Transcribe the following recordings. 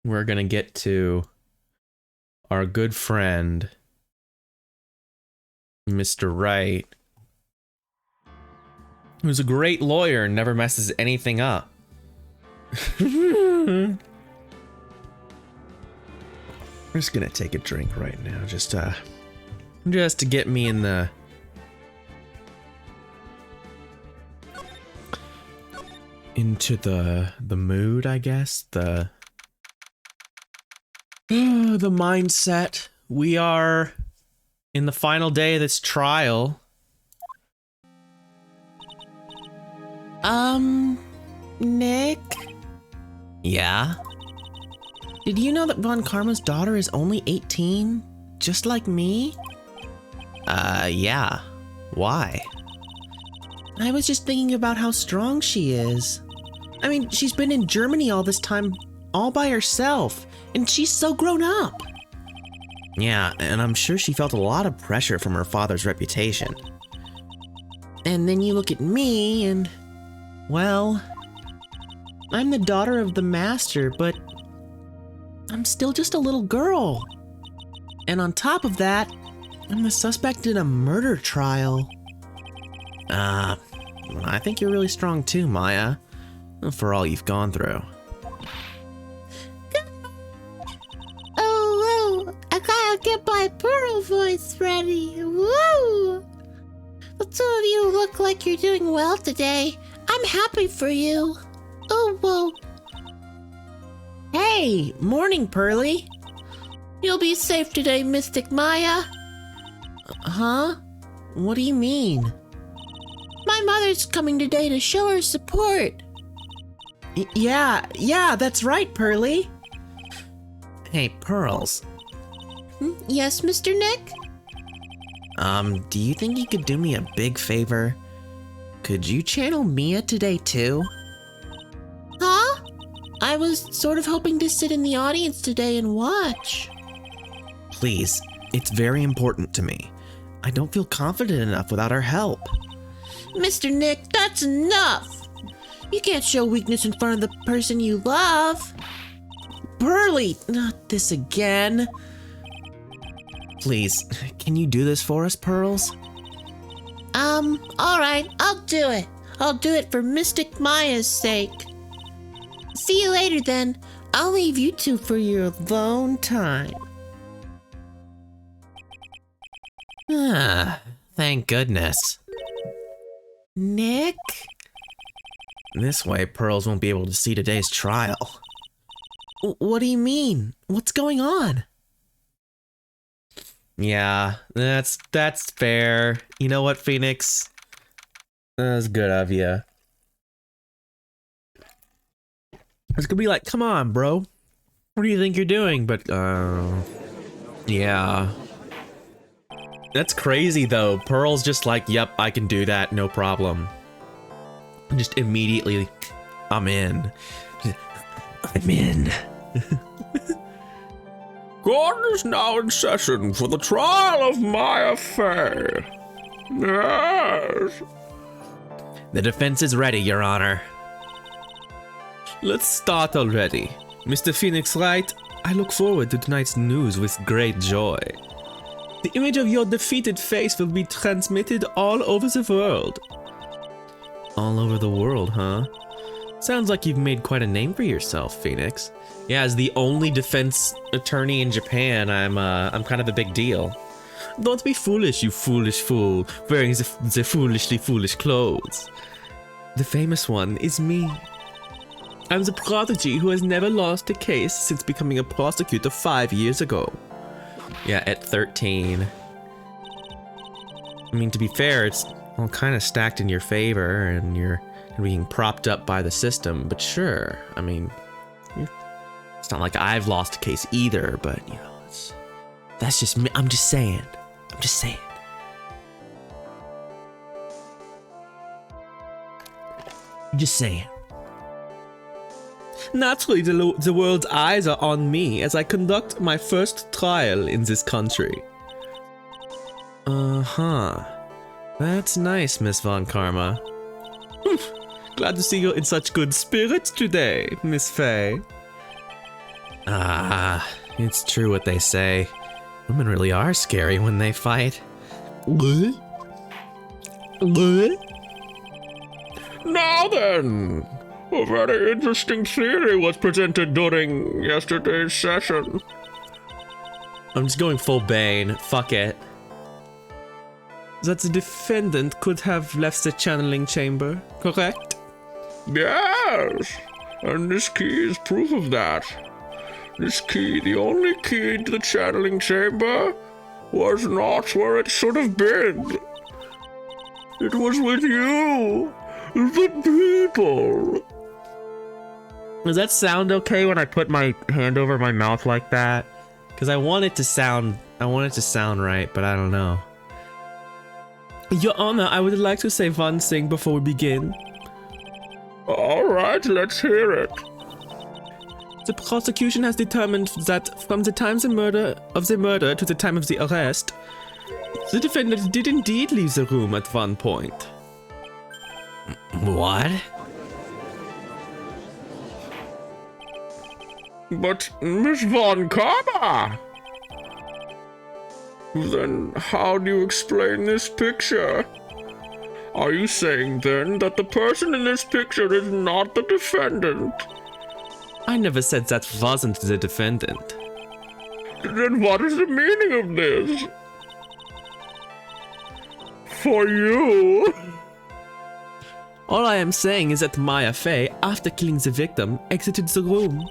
we're gonna get to our good friend, Mr. Wright, who's a great lawyer and never messes anything up. I'm just gonna take a drink right now, just to get me in the into the mood, I guess, the mindset. We are in the final day of this trial. Nick? Yeah? Did you know that Von Karma's daughter is only 18? Just like me? Yeah. Why? I was just thinking about how strong she is. I mean, she's been in Germany all this time, all by herself, and she's so grown up. Yeah, and I'm sure she felt a lot of pressure from her father's reputation. And then you look at me and, well, I'm the daughter of the master, but I'm still just a little girl. And on top of that, I'm the suspect in a murder trial. I think you're really strong too, Maya, for all you've gone through. Oh, I gotta get my Pearl voice ready. Woo! The two of you look like you're doing well today. I'm happy for you. Oh, whoa. Hey, morning, Pearly. You'll be safe today, Mystic Maya. Huh? What do you mean? My mother's coming today to show her support. Yeah, that's right, Pearly. Hey, Pearls. Yes, Mr. Nick? Do you think you could do me a big favor? Could you channel Mia today too? Huh? I was sort of hoping to sit in the audience today and watch. Please, it's very important to me. I don't feel confident enough without her help. Mr. Nick, that's enough. You can't show weakness in front of the person you love. Pearly, not this again. Please, can you do this for us, Pearls? Alright, I'll do it. I'll do it for Mystic Maya's sake. See you later then. I'll leave you two for your alone time. Thank goodness. Nick? This way, Pearls won't be able to see today's trial. What do you mean? What's going on? Yeah, that's fair. You know what, Phoenix? That's good of you. It's gonna be like, come on, bro. What do you think you're doing? But, yeah. That's crazy, though. Pearl's just like, yep, I can do that, no problem. Just immediately, I'm in. I'm in. Court is now in session for the trial of Maya Fey. Yes. The defense is ready, Your Honor. Let's start already. Mr. Phoenix Wright, I look forward to tonight's news with great joy. The image of your defeated face will be transmitted all over the world. All over the world, huh? Sounds like you've made quite a name for yourself, Phoenix. Yeah, as the only defense attorney in Japan, I'm kind of a big deal. Don't be foolish, you foolish fool, wearing the foolishly foolish clothes. The famous one is me. I'm the prodigy who has never lost a case since becoming a prosecutor 5 years ago. Yeah, at 13. I mean, to be fair, it's all kind of stacked in your favor, and you're being propped up by the system, but sure, I mean, it's not like I've lost a case either, but, you know, that's just me. I'm just saying. Just saying. Naturally, the world's eyes are on me as I conduct my first trial in this country. Uh-huh. That's nice, Miss Von Karma. Glad to see you in such good spirits today, Miss Faye. Ah, it's true what they say. Women really are scary when they fight. Now then, a very interesting theory was presented during yesterday's session. I'm just going full Bane. Fuck it. That the defendant could have left the channeling chamber, correct? Yes, and this key is proof of that. This key, the only key to the channeling chamber, was not where it should have been. It was with you, the people. Does that sound okay when I put my hand over my mouth like that? Because I want it to sound right, but I don't know. Your Honor, I would like to say one thing before we begin. All right, let's hear it. The prosecution has determined that from the time of the murder to the time of the arrest, the defendant did indeed leave the room at one point. What? But Miss Von Karma! Then how do you explain this picture? Are you saying then that the person in this picture is not the defendant? I never said that wasn't the defendant. Then what is the meaning of this? For you? All I am saying is that Maya Fey, after killing the victim, exited the room.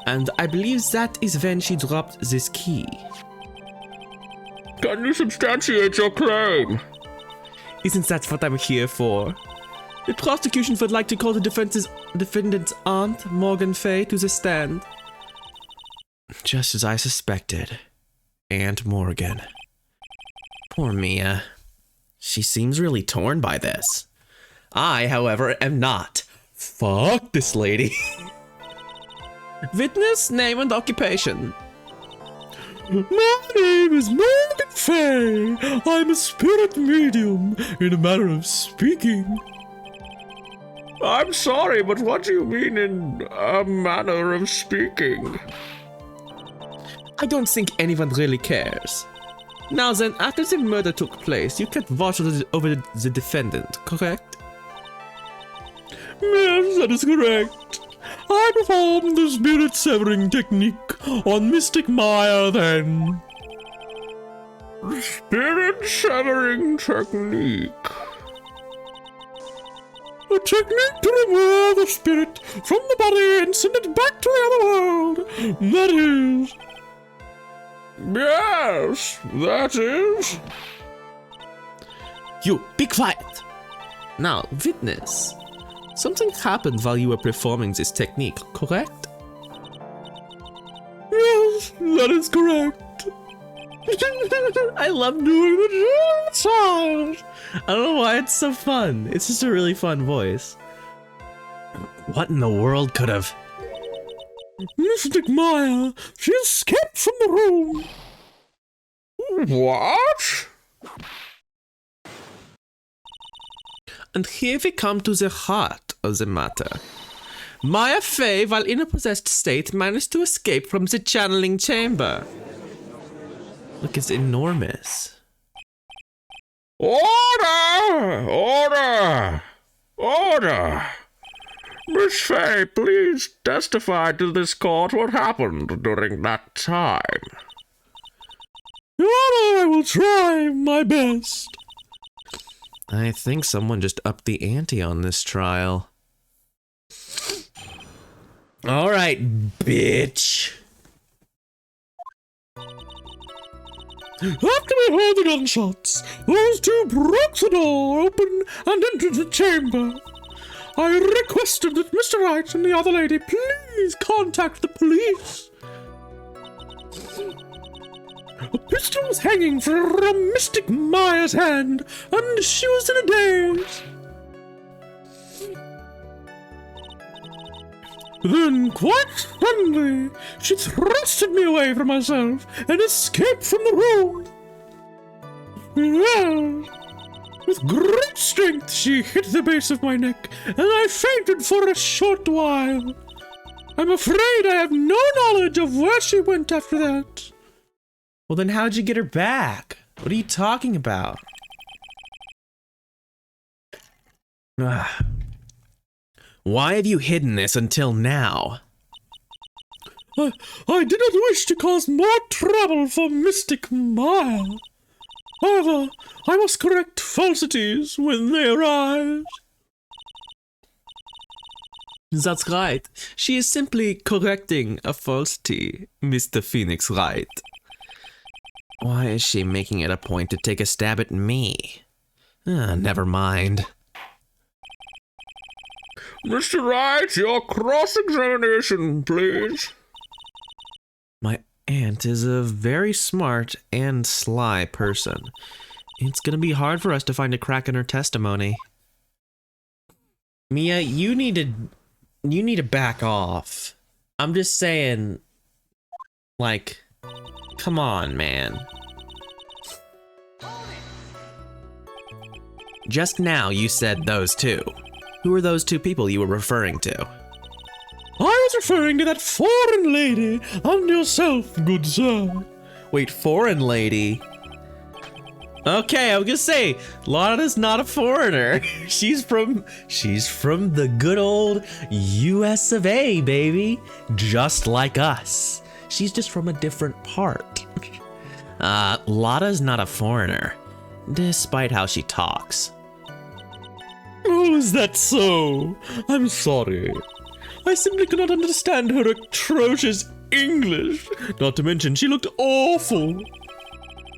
And I believe that is when she dropped this key. Can you substantiate your claim? Isn't that what I'm here for? The prosecution would like to call the defendant's aunt, Morgan Fey, to the stand. Just as I suspected. Aunt Morgan. Poor Mia. She seems really torn by this. I, however, am not. Fuck this lady. Witness, name and occupation. My name is Morgan Fey. I'm a spirit medium, in a manner of speaking. I'm sorry, but what do you mean in a manner of speaking? I don't think anyone really cares. Now then, after the murder took place, you kept watch over the defendant, correct? Yes, that is correct. I performed the spirit severing technique on Mystic Maya then. Spirit severing technique. A technique to remove the spirit from the body and send it back to the other world. That is. Yes, that is. You, be quiet! Now, witness. Something happened while you were performing this technique, correct? Yes, that is correct. I love doing the sound. I don't know why it's so fun. It's just a really fun voice. What in the world could have... Mystic Maya, she escaped from the room. What? And here we come to the heart of the matter. Maya Fey, while in a possessed state, managed to escape from the channeling chamber. Look, it's enormous. Order! Order! Order! Miss Fey, please testify to this court what happened during that time. Your Honor, I will try my best. I think someone just upped the ante on this trial. Alright, bitch. After we heard the gunshots, those two broke the door open and entered the chamber. I requested that Mr. Wright and the other lady please contact the police. A pistol was hanging from Mystic Maya's hand, and she was in a daze. Then, quite suddenly, she thrusted me away from myself and escaped from the room. Yes. With great strength, she hit the base of my neck, and I fainted for a short while. I'm afraid I have no knowledge of where she went after that. Well, then how'd you get her back? What are you talking about? Why have you hidden this until now? I did not wish to cause more trouble for Mystic Maya. However, I must correct falsities when they arise. That's right. She is simply correcting a falsity, Mr. Phoenix Wright. Why is she making it a point to take a stab at me? Never mind. Mr. Wright, your cross-examination, please. My aunt is a very smart and sly person. It's gonna be hard for us to find a crack in her testimony. Mia, you need to back off. I'm just saying, like, come on, man. Just now you said those two. Who are those two people you were referring to? I was referring to that foreign lady and yourself, good sir. Wait, foreign lady? Okay, I was gonna say, Lana's not a foreigner. She's from the good old US of A, baby. Just like us. She's just from a different part. Lana's not a foreigner, despite how she talks. Oh, is that so? I'm sorry. I simply cannot understand her atrocious English. Not to mention, she looked awful.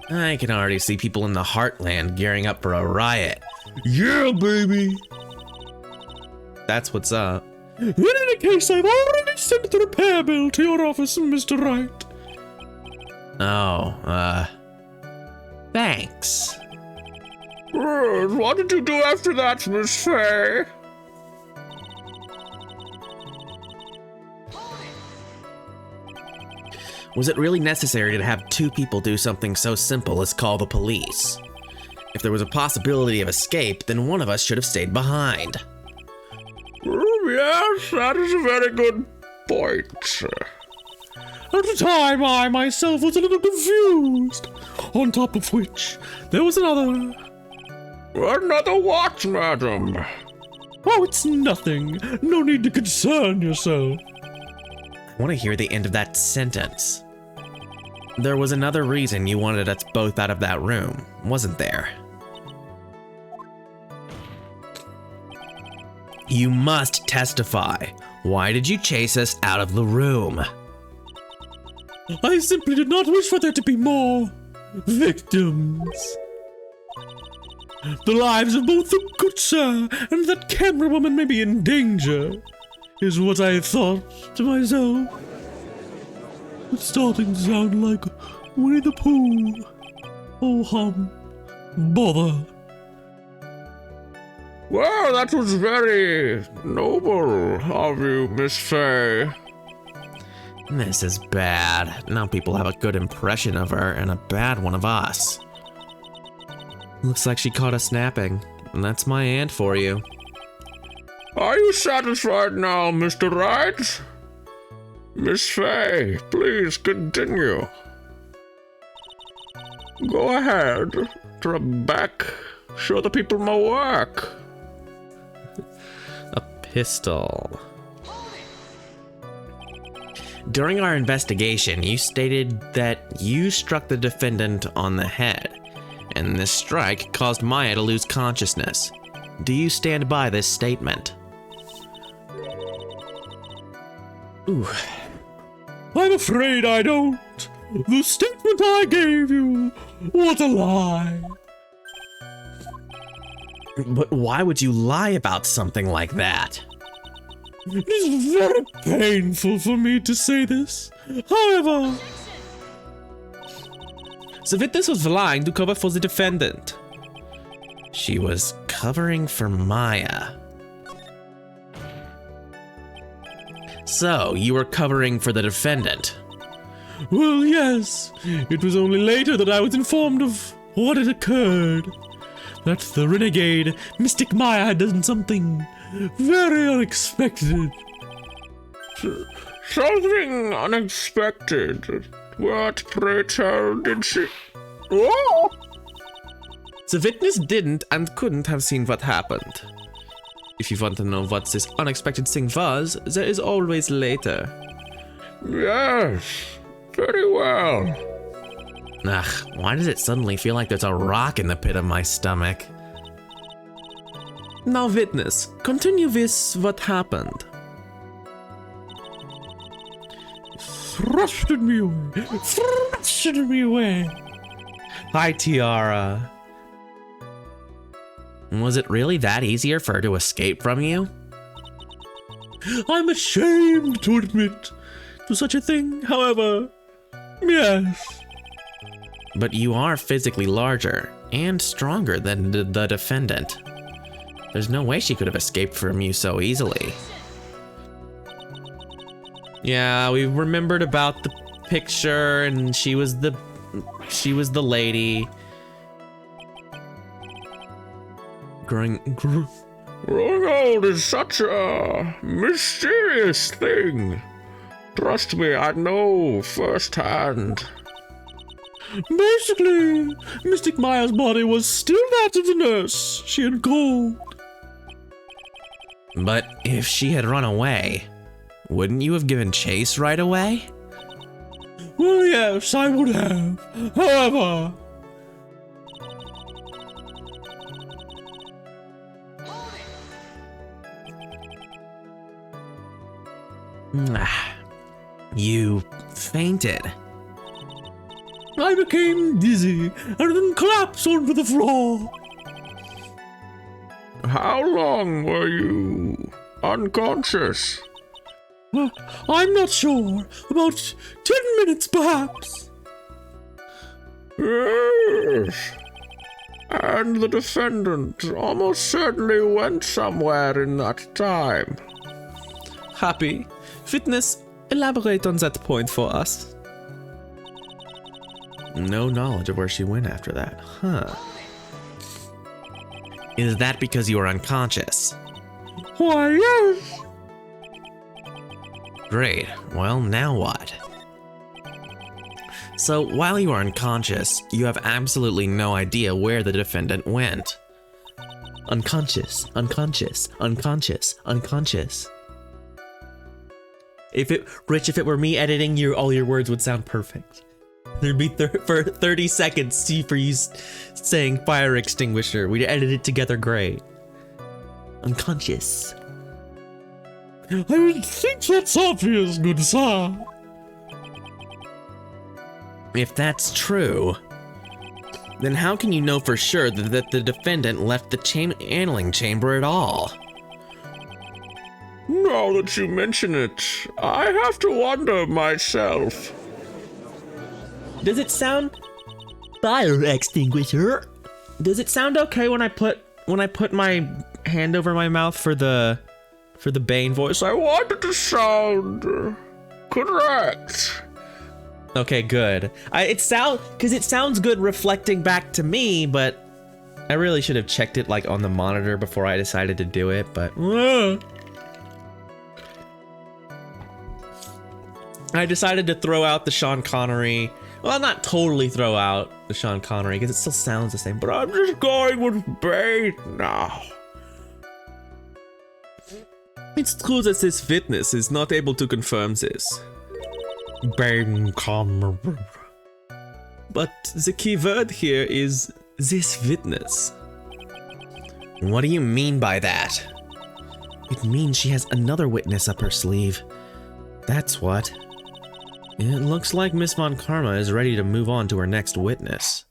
I can already see people in the Heartland gearing up for a riot. Yeah, baby. That's what's up. In any case, I've already sent the repair bill to your office, Mr. Wright. Oh, thanks. What did you do after that, Miss Faye? Was it really necessary to have two people do something so simple as call the police? If there was a possibility of escape, then one of us should have stayed behind. Yes, that is a very good point, sir. At the time, I myself was a little confused. On top of which, there was another... Another what, madam? Oh, it's nothing. No need to concern yourself. I want to hear the end of that sentence. There was another reason you wanted us both out of that room, wasn't there? You must testify. Why did you chase us out of the room? I simply did not wish for there to be more victims. The lives of both the good sir and that camera woman may be in danger, is what I thought to myself. It's starting to sound like Winnie the Pooh. Oh, bother. Well, that was very noble of you, Miss Faye. This is bad. Now people have a good impression of her and a bad one of us. Looks like she caught us napping, and that's my aunt for you. Are you satisfied now, Mr. Wright? Miss Faye, please continue. Go ahead. Drop back. Show the people my work. A pistol. During our investigation, you stated that you struck the defendant on the head, and this strike caused Maya to lose consciousness. Do you stand by this statement? Ooh. I'm afraid I don't. The statement I gave you was a lie. But why would you lie about something like that? It is very painful for me to say this. However... Savitas was lying to cover for the defendant. She was covering for Maya. So, you were covering for the defendant? Well, yes. It was only later that I was informed of what had occurred. that the renegade Mystic Maya had done something very unexpected. Something unexpected. What, pray tell, did she... Oh! The witness didn't and couldn't have seen what happened. If you want to know what this unexpected thing was, there is always later. Yes, very well. Ugh, why does it suddenly feel like there's a rock in the pit of my stomach? Now, witness, continue with what happened. Thrusted me away. Thrusted me away. Hi, Tiara. Was it really that easier for her to escape from you? I'm ashamed to admit to such a thing, however, yes. But you are physically larger and stronger than the defendant. There's no way she could have escaped from you so easily. Yeah, we remembered about the picture, and she was the lady. Growing old is such a mysterious thing. Trust me, I know firsthand. Basically, Mystic Maya's body was still that of the nurse she had called. But if she had run away, wouldn't you have given chase right away? Well, yes, I would have. However... You fainted. I became dizzy and then collapsed onto the floor. How long were you unconscious? I'm not sure. About 10 minutes, perhaps. Yes. And the defendant almost certainly went somewhere in that time. Happy. Witness, elaborate on that point for us. No knowledge of where she went after that, huh? Is that because you were unconscious? Why, yes. Great. Well, now what? So, while you are unconscious, you have absolutely no idea where the defendant went. Unconscious, unconscious, unconscious, unconscious. If it were me editing, all your words would sound perfect. There'd be for 30 seconds for you saying fire extinguisher. We'd edit it together great. Unconscious. I would think that's obvious, good sir. If that's true, then how can you know for sure that the defendant left the handling chamber at all? Now that you mention it, I have to wonder myself. Does it sound fire extinguisher? Does it sound okay when I put my hand over my mouth for the Bane voice? I want it to sound correct. Okay, good. It sounds good reflecting back to me, but I really should have checked it like on the monitor before I decided to do it, but I decided to throw out the Sean Connery. Well, not totally throw out the Sean Connery because it still sounds the same, but I'm just going with Bane now. It's true that this witness is not able to confirm this. Bane, come. But the key word here is this witness. What do you mean by that? It means she has another witness up her sleeve. That's what. It looks like Miss Von Karma is ready to move on to her next witness.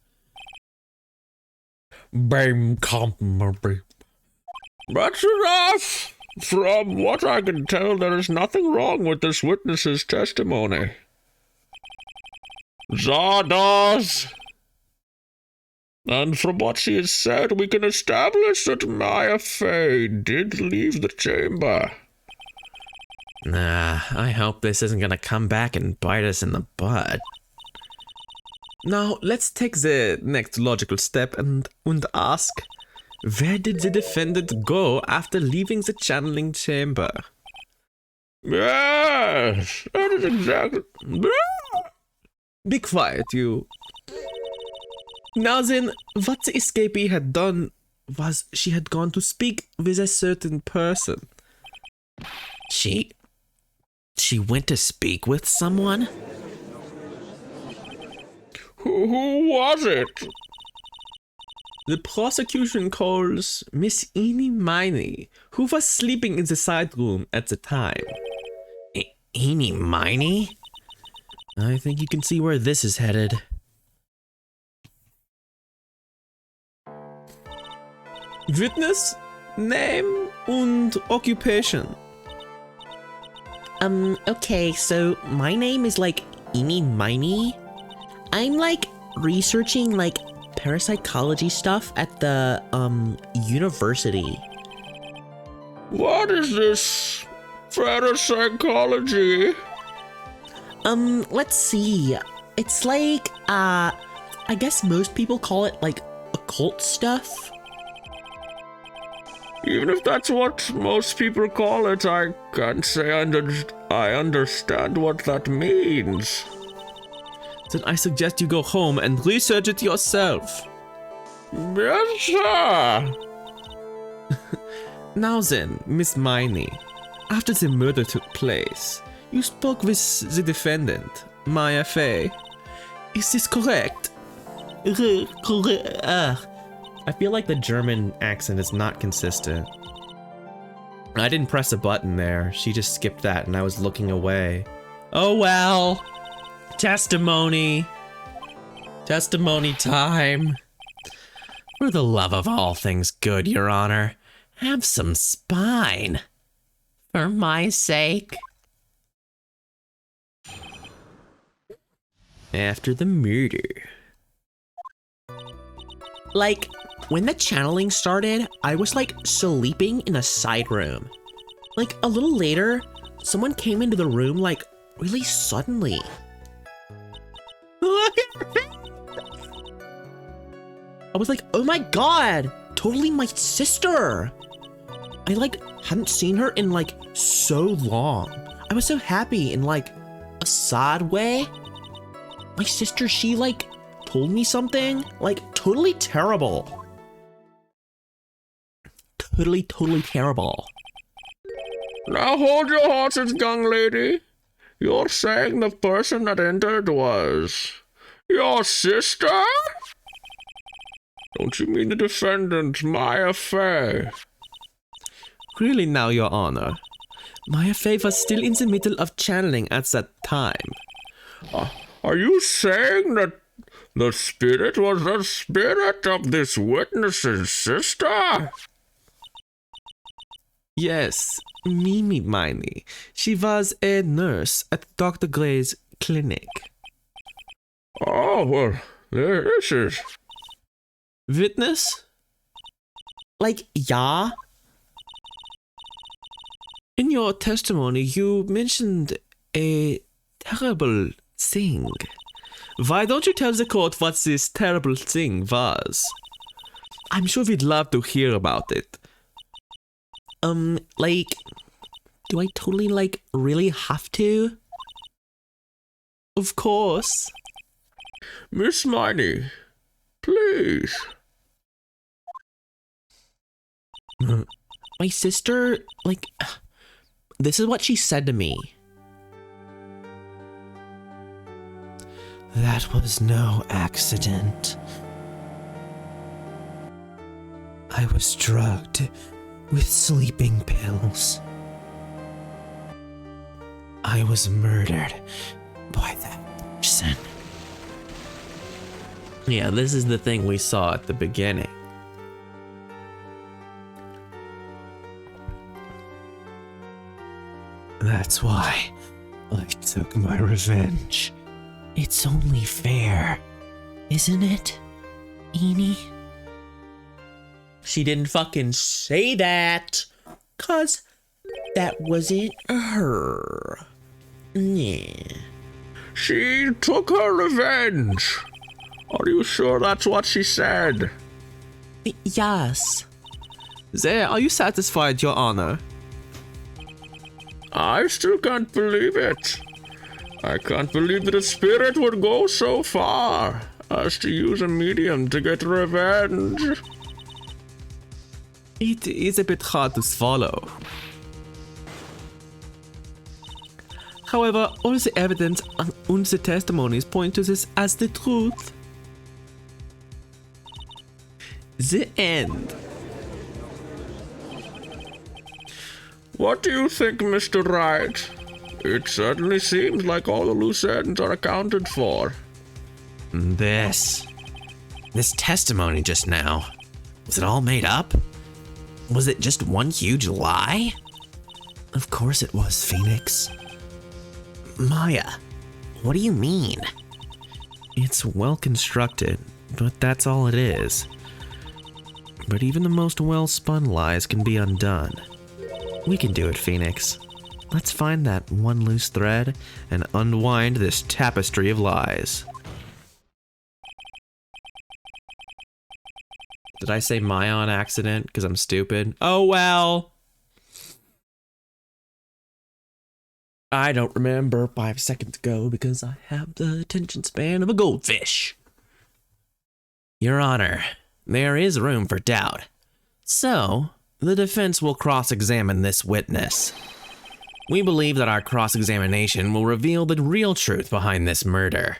Bane, come. That's enough! From what I can tell, there is nothing wrong with this witness's testimony. Zardoz! And from what she has said, we can establish that Maya Fey did leave the chamber. Nah, I hope this isn't gonna come back and bite us in the butt. Now, let's take the next logical step and ask, Where did the defendant go after leaving the channeling chamber? Yes, that is exactly. Be quiet, you. Now then, what the escapee had done was she had gone to speak with a certain person. She went to speak with someone? Who was it? The prosecution calls Miss Eenie Miney, who was sleeping in the side room at the time. Eenie Miney? I think you can see where this is headed. Witness, name and occupation. Okay, so my name is like Eenie Miney. I'm like researching like parapsychology stuff at the university. What is this parapsychology? Let's see. It's like I guess most people call it like occult stuff. Even if that's what most people call it, I can't say I understand what that means. Then I suggest you go home and research it yourself. Yes, sir. Now then, Miss Miney, after the murder took place, you spoke with the defendant, Maya Fey. Is this correct? I feel like the German accent is not consistent. I didn't press a button there. She just skipped that and I was looking away. Oh well. Testimony. Testimony time. For the love of all things good, Your Honor, have some spine. For my sake. After the murder. Like, when the channeling started, I was like sleeping in a side room. Like a little later, someone came into the room like really suddenly. I was like, oh my god, totally my sister. I like hadn't seen her in like so long. I was so happy in like a sad way. My sister, she like told me something like totally terrible. Totally terrible. Now hold your horses, young lady. You're saying the person that entered was your sister? Don't you mean the defendant, Maya Fey? Really now, Your Honor. Maya Fey was still in the middle of channeling at that time. Are you saying that the spirit was the spirit of this witness's sister? Yes, Mimi Miney. She was a nurse at Dr. Gray's clinic. Oh, well, this is... Witness? Like, yeah? In your testimony, you mentioned a terrible thing. Why don't you tell the court what this terrible thing was? I'm sure we'd love to hear about it. Like, do I totally, like, really have to? Of course. Miss Miney, please. My sister, like, this is what she said to me. That was no accident. I was drugged with sleeping pills. I was murdered by that person. Yeah, this is the thing we saw at the beginning. That's why I took my revenge. It's only fair, isn't it, Eenie? She didn't fucking say that. 'Cause that wasn't her. Yeah. She took her revenge. Are you sure that's what she said? Yes. There, are you satisfied, Your Honor? I still can't believe it. I can't believe that a spirit would go so far as to use a medium to get revenge. It is a bit hard to swallow. However, all the evidence and the testimonies point to this as the truth. The end. What do you think, Mr. Wright? It certainly seems like all the loose ends are accounted for. This testimony just now, was it all made up? Was it just one huge lie? Of course it was, Phoenix. Maya, what do you mean? It's well constructed, but that's all it is. But even the most well-spun lies can be undone. We can do it, Phoenix. Let's find that one loose thread and unwind this tapestry of lies. Did I say Maya on accident because I'm stupid? Oh well. I don't remember 5 seconds ago because I have the attention span of a goldfish. Your Honor, there is room for doubt. So, the defense will cross-examine this witness. We believe that our cross-examination will reveal the real truth behind this murder.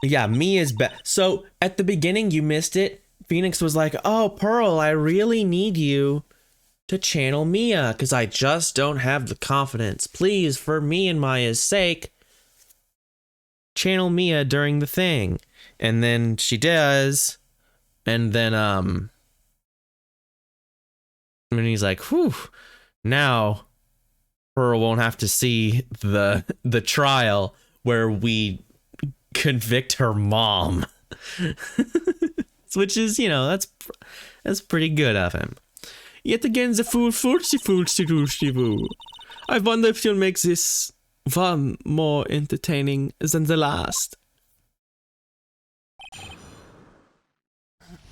Yeah, Mia's so at the beginning you missed it. Phoenix was like, "Oh, Pearl, I really need you to channel Mia because I just don't have the confidence. Please, for me and Maya's sake, channel Mia during the thing." And then she does, and then and he's like, "Whew, now Pearl won't have to see the trial where we convict her mom." Which is, that's pretty good of him. Yet again, the fool foolsy. I wonder if you'll make this one more entertaining than the last.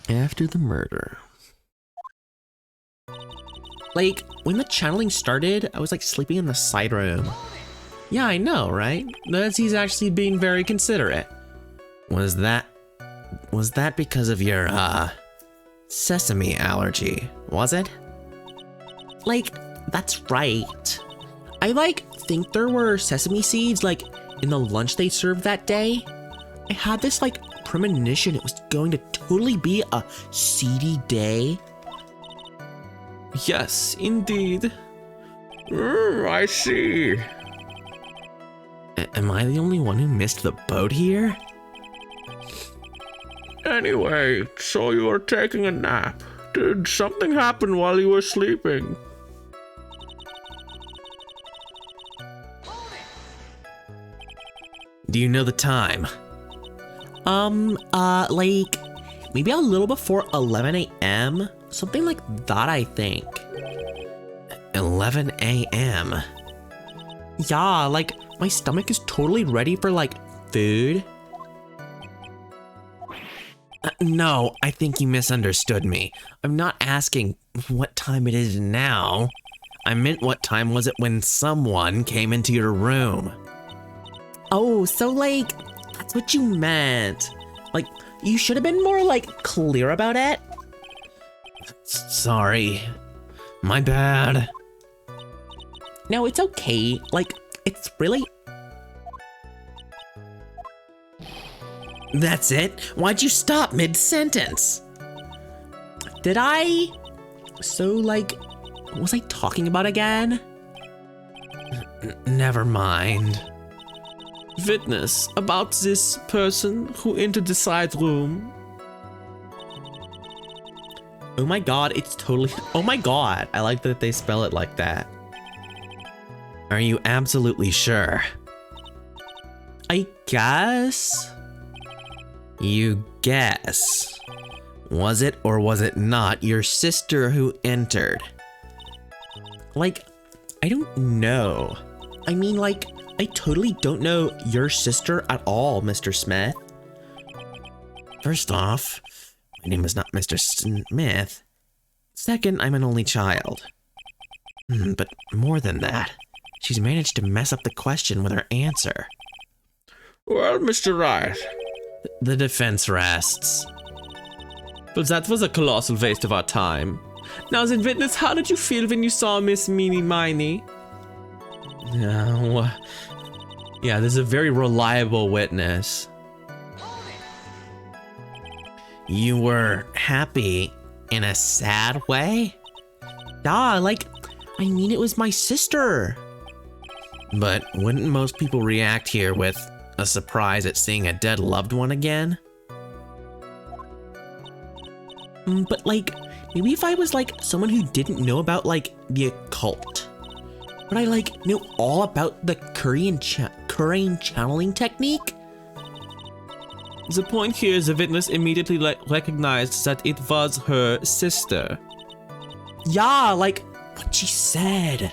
After the murder. Like, when the channeling started, I was like sleeping in the side room. Yeah, I know, right? He's actually being very considerate. Was that because of your, sesame allergy, was it? Like, that's right. I, think there were sesame seeds, in the lunch they served that day. I had this, premonition it was going to totally be a seedy day. Yes, indeed. I see. Am I the only one who missed the boat here? Anyway, so you were taking a nap. Did something happen while you were sleeping? Do you know the time? Maybe a little before 11 a.m. Something like that, I think. 11 a.m. Yeah, my stomach is totally ready for, food. No, I think you misunderstood me. I'm not asking what time it is now. I meant what time was it when someone came into your room. Oh, so, that's what you meant. You should have been more, clear about it. Sorry. My bad. No, it's okay. It's really... That's it? Why'd you stop mid-sentence? Did I? So, what was I talking about again? Never mind. Witness, about this person who entered the side room. Oh my god, it's totally... Oh my god, I like that they spell it like that. Are you absolutely sure? I guess? You guess. Was it or was it not your sister who entered? I don't know. I mean, I totally don't know your sister at all, Mr. Smith. First off, her name is not Mr. Smith. Second, I'm an only child. But more than that, she's managed to mess up the question with her answer. Well, Mr. Wright, The defense rests. But that was a colossal waste of our time. Now, as a witness, how did you feel when you saw Miss Meeny Miny? No. Yeah, this is a very reliable witness. You were happy in a sad way? Ah, like, I mean, it was my sister. But wouldn't most people react here with a surprise at seeing a dead loved one again? But like, maybe if I was like someone who didn't know about like the occult, but I like know all about the Korean channeling technique. The point here is the witness immediately recognized that it was her sister. Yeah, like what she said.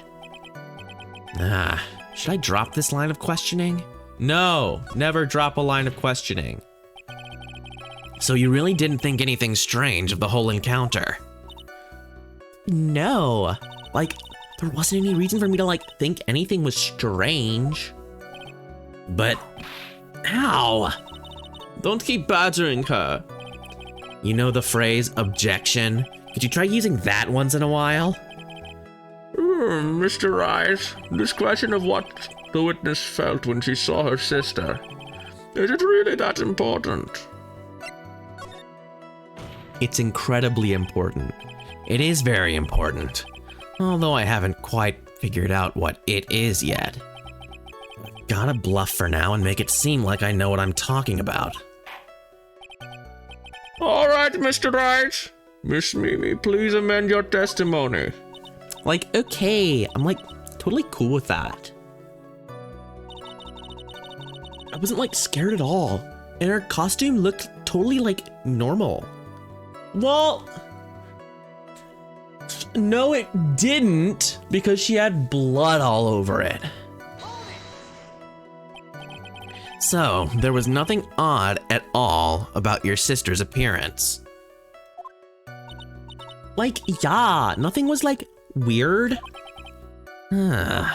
Should I drop this line of questioning? No, never drop a line of questioning. So you really didn't think anything strange of the whole encounter? No, like there wasn't any reason for me to like think anything was strange. But how? Don't keep badgering her. You know the phrase objection? Could you try using that once in a while? Mr. Wright, this question of what the witness felt when she saw her sister, is it really that important? It's incredibly important. It is very important, although I haven't quite figured out what it is yet. Gotta bluff for now and make it seem like I know what I'm talking about. All right, Mr. Wright. Miss Mimi, please amend your testimony. Like, okay, I'm like totally cool with that. I wasn't like scared at all, and her costume looked totally like normal. Well, no, it didn't, because she had blood all over it. So, there was nothing odd at all about your sister's appearance. Like, yeah, nothing was like weird. Mia's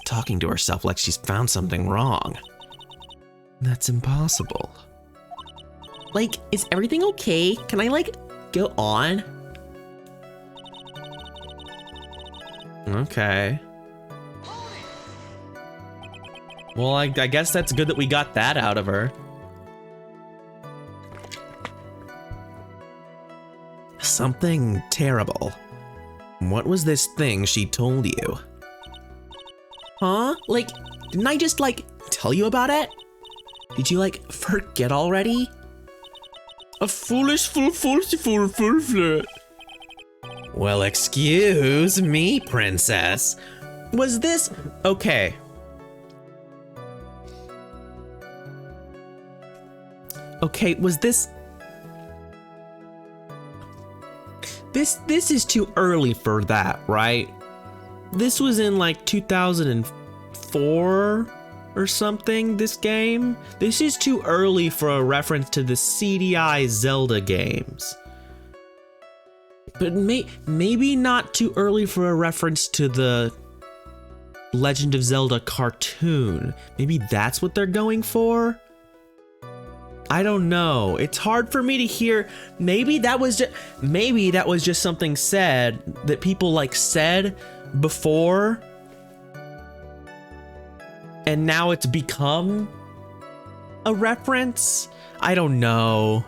talking to herself like she's found something wrong. That's impossible. Like, is everything okay? Can I like go on? Okay. Well, I guess that's good that we got that out of her. Something terrible. What was this thing she told you? Huh? Like, didn't I just like tell you about it? Did you like forget already? A foolish fool. Well, excuse me, princess. Was this okay? Okay, was this is too early for that, right? This was in like 2004 or something, this game. This is too early for a reference to the CDI Zelda games. But maybe not too early for a reference to the Legend of Zelda cartoon. Maybe that's what they're going for? I don't know. It's hard for me to hear. Maybe that was just something said that people like said before, and now it's become a reference. I don't know.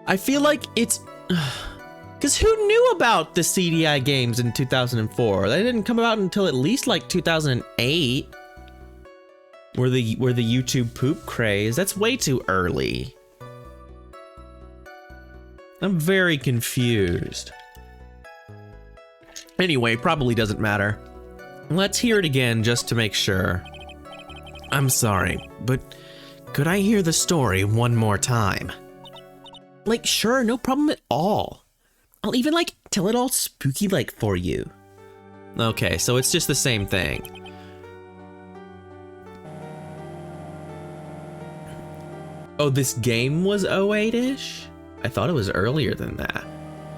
I feel like it's because who knew about the CDI games in 2004? They didn't come out until at least like 2008. Were the YouTube poop craze. That's way too early. I'm very confused. Anyway, probably doesn't matter. Let's hear it again just to make sure. I'm sorry, but could I hear the story one more time? Like, sure, no problem at all. I'll even like tell it all spooky like for you. Okay, so it's just the same thing. Oh, this game was 08-ish? I thought it was earlier than that.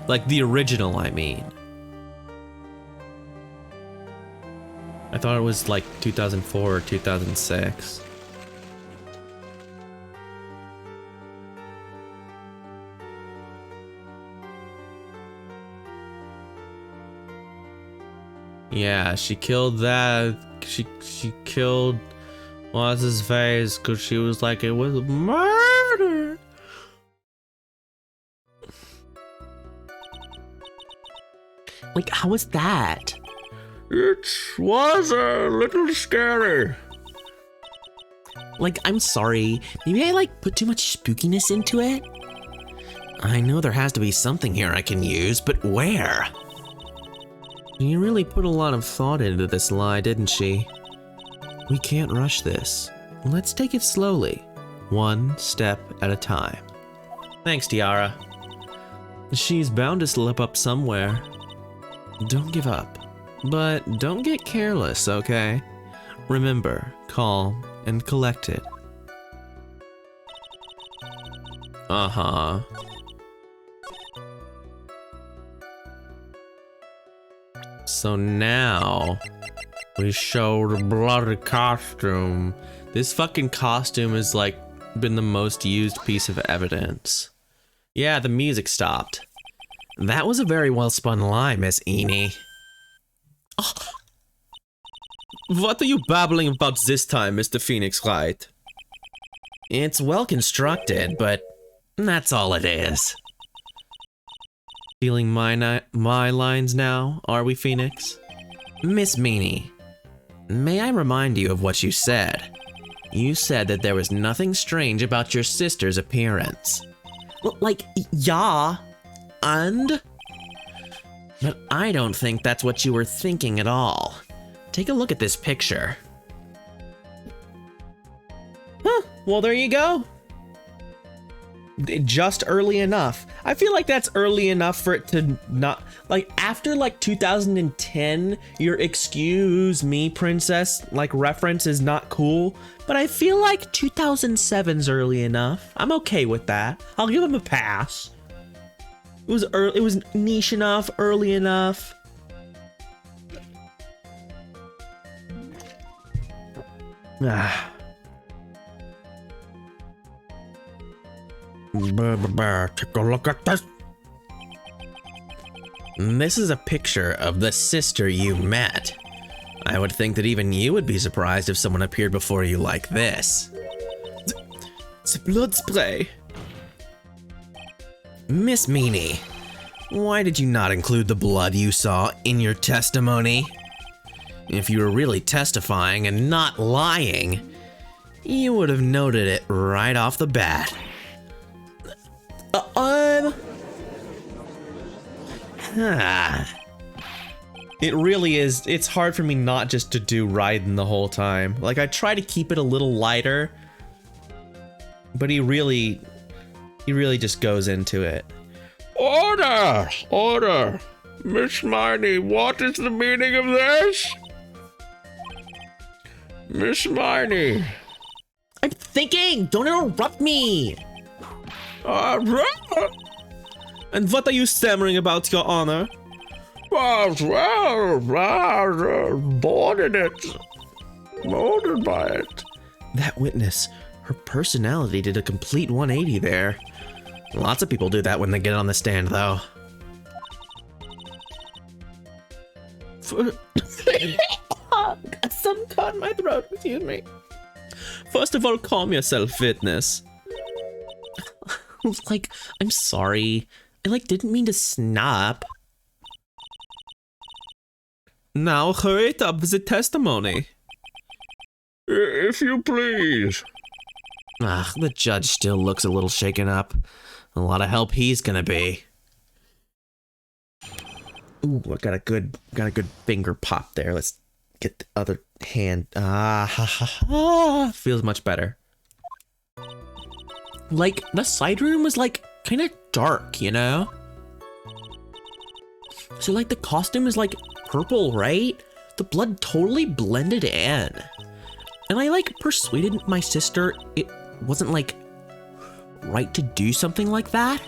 Like the original, I mean. I thought it was like 2004 or 2006. Yeah, she killed that. She killed what's his face because she was like, it was murder. Like, how was that? It was a little scary. Like, I'm sorry. Maybe I, like, put too much spookiness into it? I know there has to be something here I can use, but where? You really put a lot of thought into this lie, didn't she? We can't rush this. Let's take it slowly, one step at a time. Thanks, Tiara. She's bound to slip up somewhere. Don't give up, but don't get careless, okay? Remember, calm and collected. Uh-huh. So now we show the bloody costume. This fucking costume has like been the most used piece of evidence. Yeah, the music stopped. That was a very well spun lie, Miss Eni. Oh. What are you babbling about this time, Mr. Phoenix Wright? It's well constructed, but that's all it is. Feeling my lines now, are we, Phoenix? Miss Meanie, may I remind you of what you said? You said that there was nothing strange about your sister's appearance. Well, like, yeah, and? But I don't think that's what you were thinking at all. Take a look at this picture. Huh, well, there you go. Just early enough. I feel like that's early enough for it to not, like, after like 2010, your excuse me, princess, like, reference is not cool. But I feel like 2007's early enough. I'm okay with that. I'll give him a pass. It was early, it was niche enough, early enough. Ah. Take a look at this. This is a picture of the sister you met. I would think that even you would be surprised if someone appeared before you like this. It's blood spray. Miss Meanie, why did you not include the blood you saw in your testimony? If you were really testifying and not lying, you would have noted it right off the bat. It really is. It's hard for me not just to do Raiden the whole time. Like, I try to keep it a little lighter, but he really just goes into it. Order! Order! Miss Miney, what is the meaning of this? Miss Miney. I'm thinking! Don't interrupt me! And what are you stammering about, Your Honor? Bored in it. Molded by it. That witness, her personality did a complete 180 there. Lots of people do that when they get on the stand, though. Got some caught in my throat, excuse me. First of all, calm yourself, witness. Like, I'm sorry. I, like, didn't mean to snap. Now hurry it up with the testimony. If you please. The judge still looks a little shaken up. A lot of help he's gonna be. Ooh, I got a good finger pop there. Let's get the other hand. Feels much better. Like, the side room was, like, kind of dark, you know? So, like, the costume is, like, purple, right? The blood totally blended in. And I, like, persuaded my sister it wasn't, like, right to do something like that?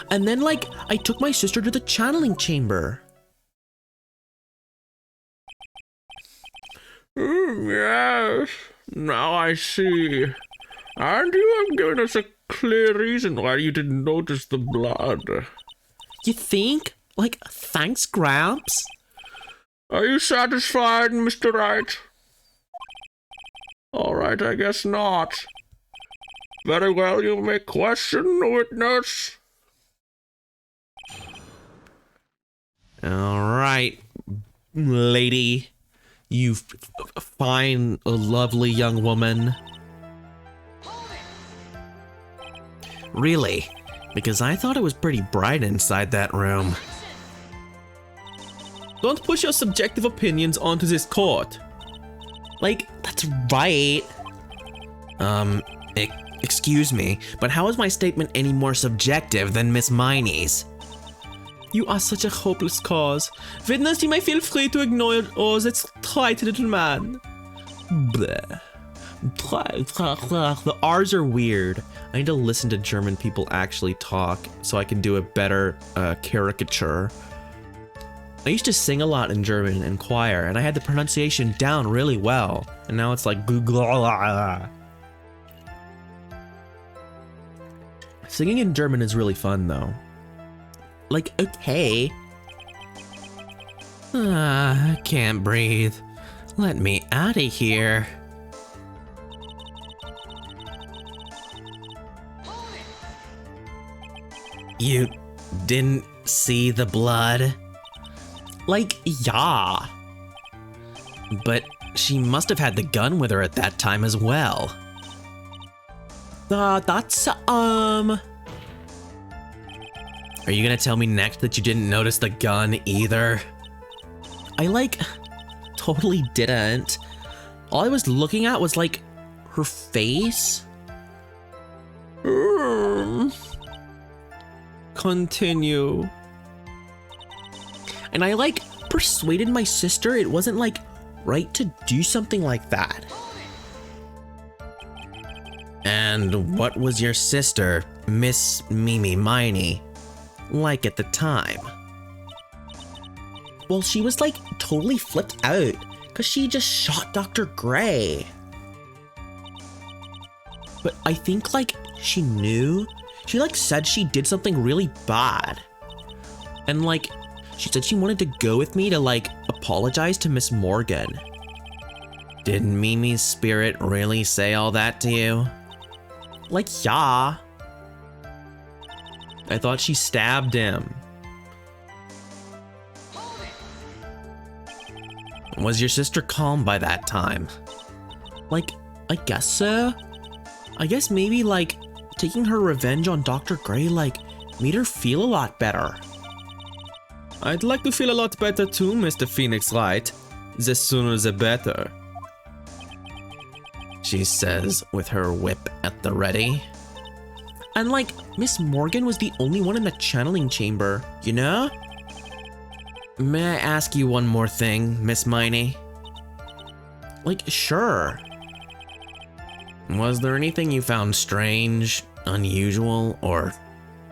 And then, like, I took my sister to the channeling chamber. Yes, now I see. And you have given us a clear reason why you didn't notice the blood. You think? Like, thanks, Gramps? Are you satisfied, Mr. Wright? All right, I guess not. Very well, you may question the witness. All right, lady. You fine, lovely young woman. Really? Because I thought it was pretty bright inside that room. Don't push your subjective opinions onto this court. Like, that's right. Excuse me, but how is my statement any more subjective than Miss Miney's? You are such a hopeless cause. Witness, you may feel free to ignore all this trite little man. Bleh. The R's are weird. I need to listen to German people actually talk so I can do a better caricature. I used to sing a lot in German in choir, and I had the pronunciation down really well. And now it's like singing in German is really fun though. Like, okay. I can't breathe. Let me out of here. You didn't see the blood? Like, yeah. But she must have had the gun with her at that time as well. That's, Are you gonna tell me next that you didn't notice the gun either? I, like, totally didn't. All I was looking at was, like, her face. Continue. And I, like, persuaded my sister it wasn't, like, right to do something like that. And what was your sister, Miss Mimi Miney, like at the time? Well, she was, like, totally flipped out because she just shot Dr. Gray. But I think, like, she knew. She, like, said she did something really bad. And, like, she said she wanted to go with me to, like, apologize to Miss Morgan. Did Mimi's spirit really say all that to you? Like, yeah. I thought she stabbed him. Was your sister calm by that time? Like, I guess so. I guess maybe, like, taking her revenge on Dr. Gray, like, made her feel a lot better. I'd like to feel a lot better too, Mr. Phoenix Wright. The sooner the better. She says with her whip at the ready. And, like, Miss Morgan was the only one in the channeling chamber, you know? May I ask you one more thing, Miss Miney? Like, sure. Was there anything you found strange, unusual, or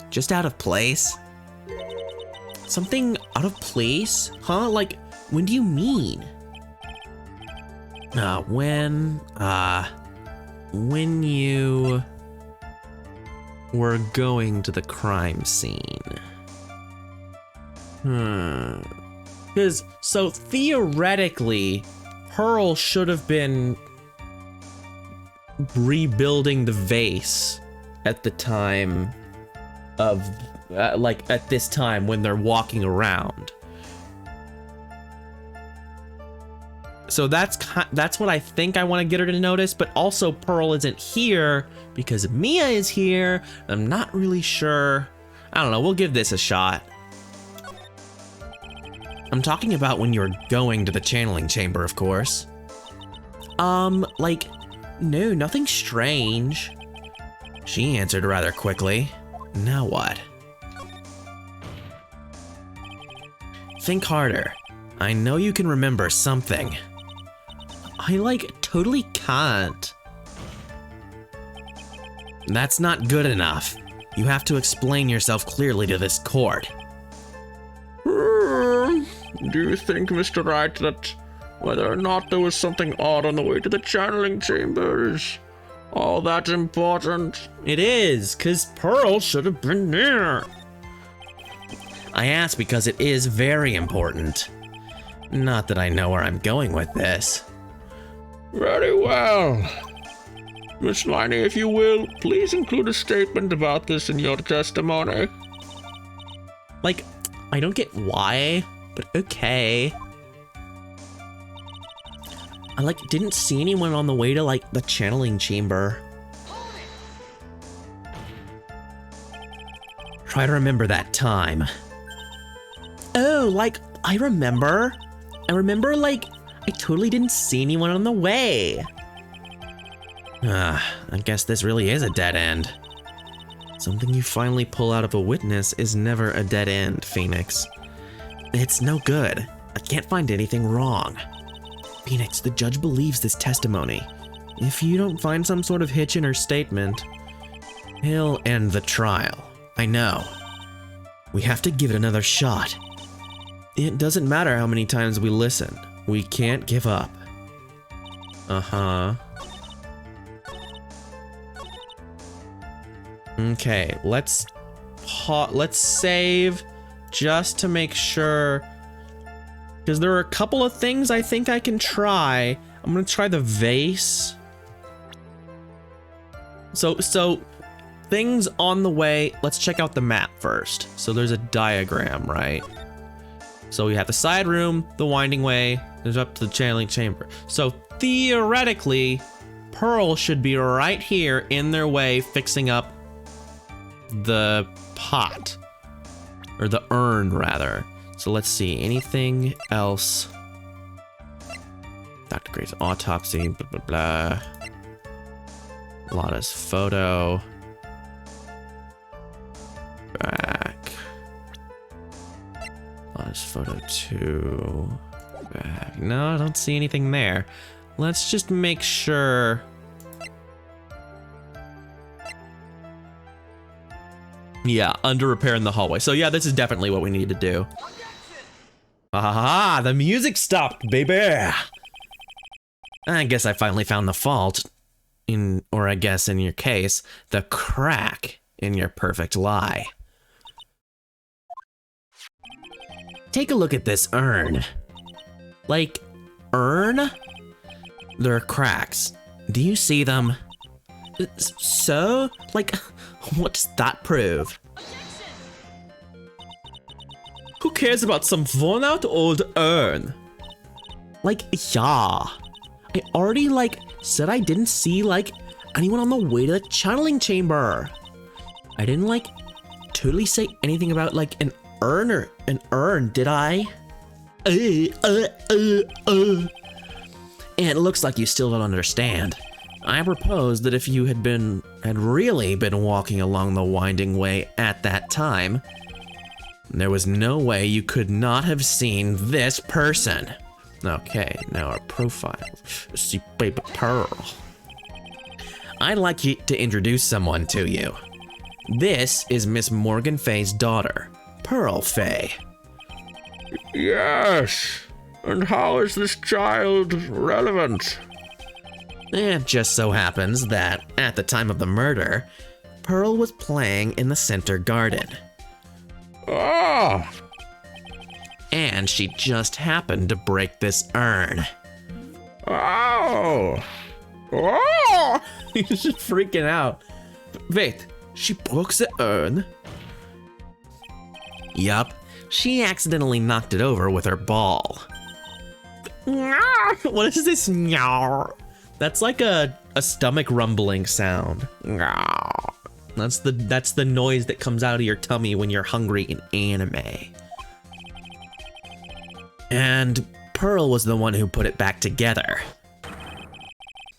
just out of place? Something out of place? Huh? Like, when do you mean? When you were going to the crime scene. Because, so theoretically, Pearl should have been rebuilding the vase at the time of, like, at this time when they're walking around. So that's what I think I want to get her to notice, but also Pearl isn't here because Mia is here. I'm not really sure. I don't know, we'll give this a shot. I'm talking about when you're going to the channeling chamber, of course. Like, no, nothing strange. She answered rather quickly. Now what? Think harder. I know you can remember something. I, like, totally can't. That's not good enough. You have to explain yourself clearly to this court. Do you think, Mr. Wright, that whether or not there was something odd on the way to the channeling chamber is all that important? It is, because Pearl should have been there. I ask because it is very important. Not that I know where I'm going with this. Very well. Miss Miney, if you will, please include a statement about this in your testimony. Like, I don't get why, but okay. I didn't see anyone on the way to the channeling chamber. Try to remember that time. Oh, I remember. I totally didn't see anyone on the way. I guess this really is a dead end. Something you finally pull out of a witness is never a dead end, Phoenix. It's no good. I can't find anything wrong. Phoenix, the judge believes this testimony. If you don't find some sort of hitch in her statement, He'll end the trial. I know. We have to give it another shot. it doesn't matter how many times we listen. We can't give up. Uh-huh. Okay, let's save just to make sure, because there are a couple of things I think I can try. I'm gonna try the vase. So things on the way. Let's check out the map first. So there's a diagram, right? So we have the side room, the winding way, there's up to the channeling chamber. So theoretically, Pearl should be right here in their way, fixing up the pot, or the urn rather. So let's see, anything else? Dr. Gray's autopsy, blah, blah, blah. Lotta's photo. Back. Lotta's photo 2. Back. No, I don't see anything there. Let's just make sure. Yeah, under repair in the hallway. So yeah, this is definitely what we need to do. Ah, the music stopped, baby. I guess I finally found the fault. Or I guess in your case, the crack in your perfect lie. Take a look at this urn. Like, urn? There are cracks. Do you see them? So? Like, what does that prove? Who cares about some worn out old urn? Like, yeah. I already, said I didn't see, anyone on the way to the channeling chamber. I didn't, totally say anything about, an urn or an urn, did I? And it looks like you still don't understand. I propose that if you had really been walking along the winding way at that time, there was no way you could not have seen this person. Okay, now our profile. See, baby Pearl. I'd like to introduce someone to you. This is Miss Morgan Fay's daughter, Pearl Fay. Yes. And how is this child relevant? It just so happens that at the time of the murder, Pearl was playing in the center garden. Ah! And she just happened to break this urn. Oh! Oh! He's just freaking out. Wait, she broke the urn? Yup, she accidentally knocked it over with her ball. What is this? That's like a stomach rumbling sound. That's the noise that comes out of your tummy when you're hungry in anime. And Pearl was the one who put it back together,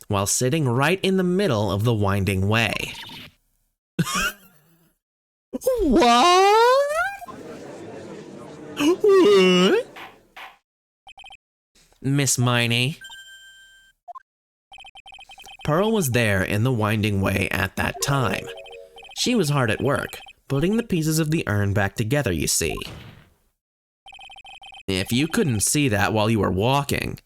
while sitting right in the middle of the winding way. What? What? Miss Miney. Pearl was there in the winding way at that time. She was hard at work, putting the pieces of the urn back together, you see. If you couldn't see that while you were walking,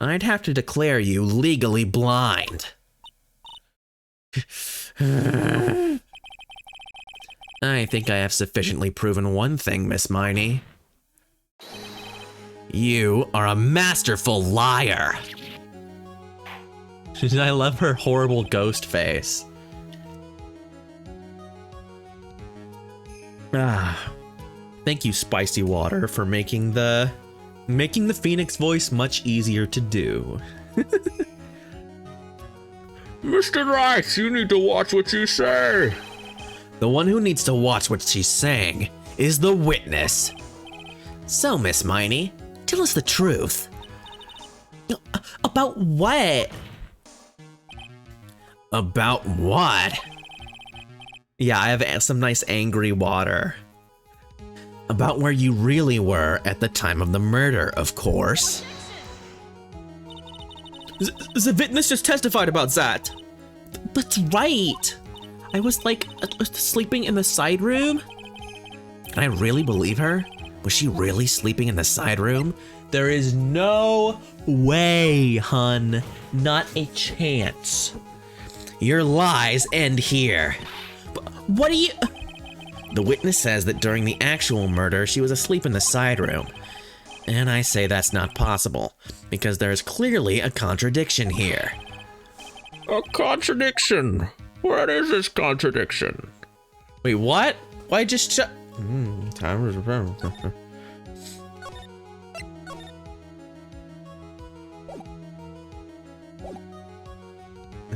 I'd have to declare you legally blind. I think I have sufficiently proven one thing, Miss Miney. You are a masterful liar. I love her horrible ghost face. Thank you, Spicy Water, for making the Phoenix voice much easier to do. Mr. Rice, you need to watch what you say. The one who needs to watch what she's saying is the witness. So, Miss Miney, tell us the truth. About what? About what? Yeah, I have some nice angry water. About where you really were at the time of the murder, of course. The witness just testified about that. That's right. I was like sleeping in the side room. Can I really believe her? Was she really sleeping in the side room? There is no way, hun. Not a chance. Your lies end here. What are you... The witness says that during the actual murder, she was asleep in the side room. And I say that's not possible, because there is clearly a contradiction here. A contradiction? What is this contradiction? Wait, what? Why just shut... Time is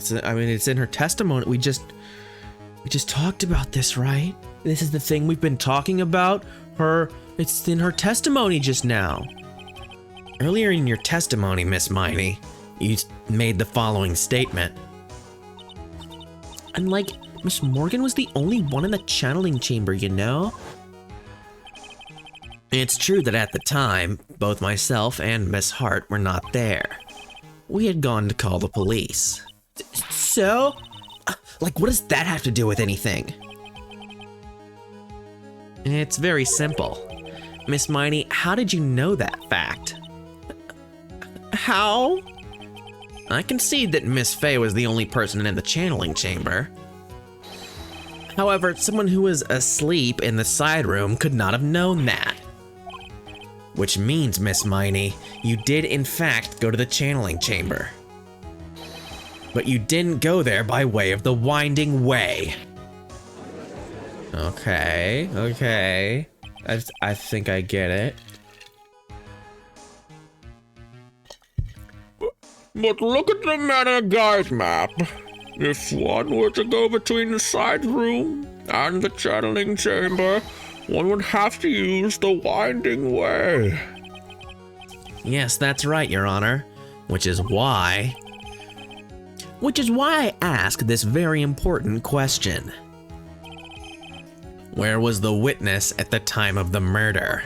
it's in her testimony. We just talked about this, right? This is the thing we've been talking about. It's in her testimony just now. Earlier in your testimony, Miss Miney, you made the following statement. And like, Miss Morgan was the only one in the channeling chamber, you know? It's true that at the time, both myself and Miss Hart were not there. We had gone to call the police. So? Like, what does that have to do with anything? It's very simple. Miss Miney, how did you know that fact? How? I concede that Miss Fey was the only person in the channeling chamber. However, someone who was asleep in the side room could not have known that. Which means, Miss Miney, you did in fact go to the channeling chamber. But you didn't go there by way of the winding way. Okay. I think I get it. But look at the mana guide map. If one were to go between the side room and the channeling chamber, one would have to use the winding way. Yes, that's right, Your Honor. Which is why I ask this very important question. Where was the witness at the time of the murder?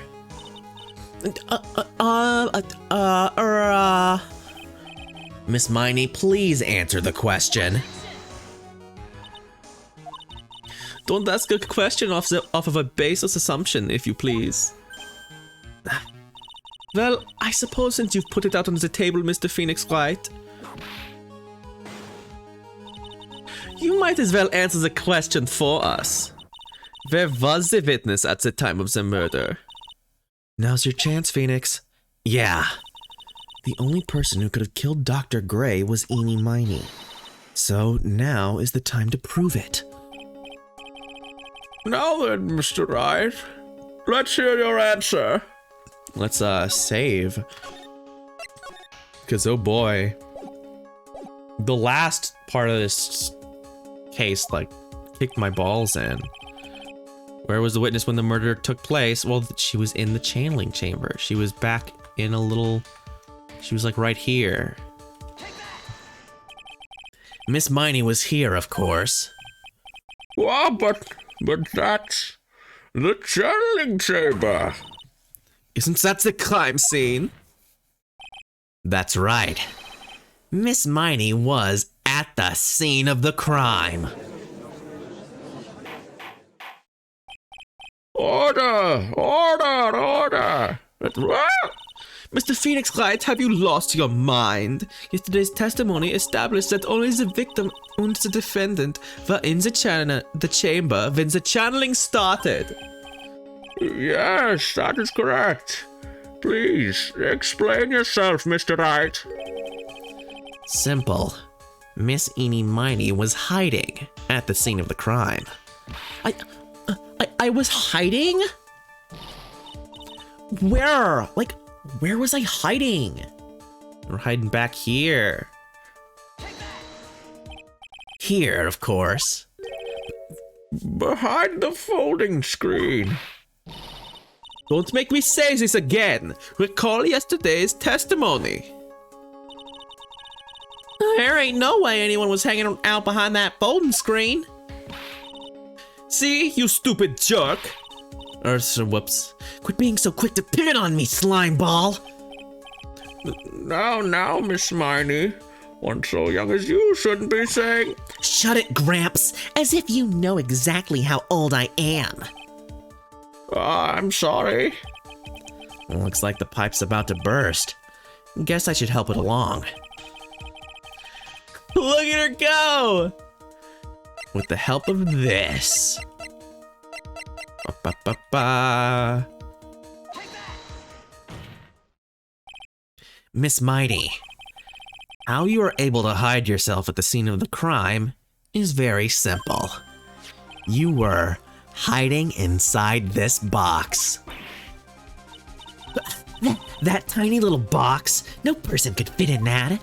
Miss Miney, please answer the question. Don't ask a question off of a baseless assumption, if you please. Well, I suppose since you've put it out on the table, Mr. Phoenix Wright, you might as well answer the question for us. Where was the witness at the time of the murder? Now's your chance, Phoenix. Yeah. The only person who could have killed Dr. Gray was Eenie Miney. So now is the time to prove it. Now then, Mr. Wright, let's hear your answer. Let's save. Because oh boy. The last part of this case like kicked my balls in. Where was the witness when the murder took place? Well, she was in the channeling chamber. She was back in a little... She was like right here. Miss Miney was here, of course. Well, but that's the channeling chamber. Isn't that the crime scene? That's right. Miss Miney was at the scene of the crime. Order! Order! Order! Mr. Phoenix Wright, have you lost your mind? Yesterday's testimony established that only the victim and the defendant were in the chamber when the channeling started. Yes, that is correct. Please, explain yourself, Mr. Wright. Simple. Miss Eenie Miney was hiding at the scene of the crime. I was hiding? Where? Like, where was I hiding? We're hiding back here. Here, of course. Behind the folding screen. Don't make me say this again. Recall yesterday's testimony. There ain't no way anyone was hanging out behind that folding screen. See, you stupid jerk. Whoops. Quit being so quick to pin on me, slime ball. Now, Miss Miney. One so young as you shouldn't be saying... Shut it, Gramps, as if you know exactly how old I am. I'm sorry. Looks like the pipe's about to burst. Guess I should help it along. Look at her go! With the help of this. Ba-ba-ba-ba. Miss Mighty, how you are able to hide yourself at the scene of the crime is very simple. You were hiding inside this box. That tiny little box? No person could fit in that.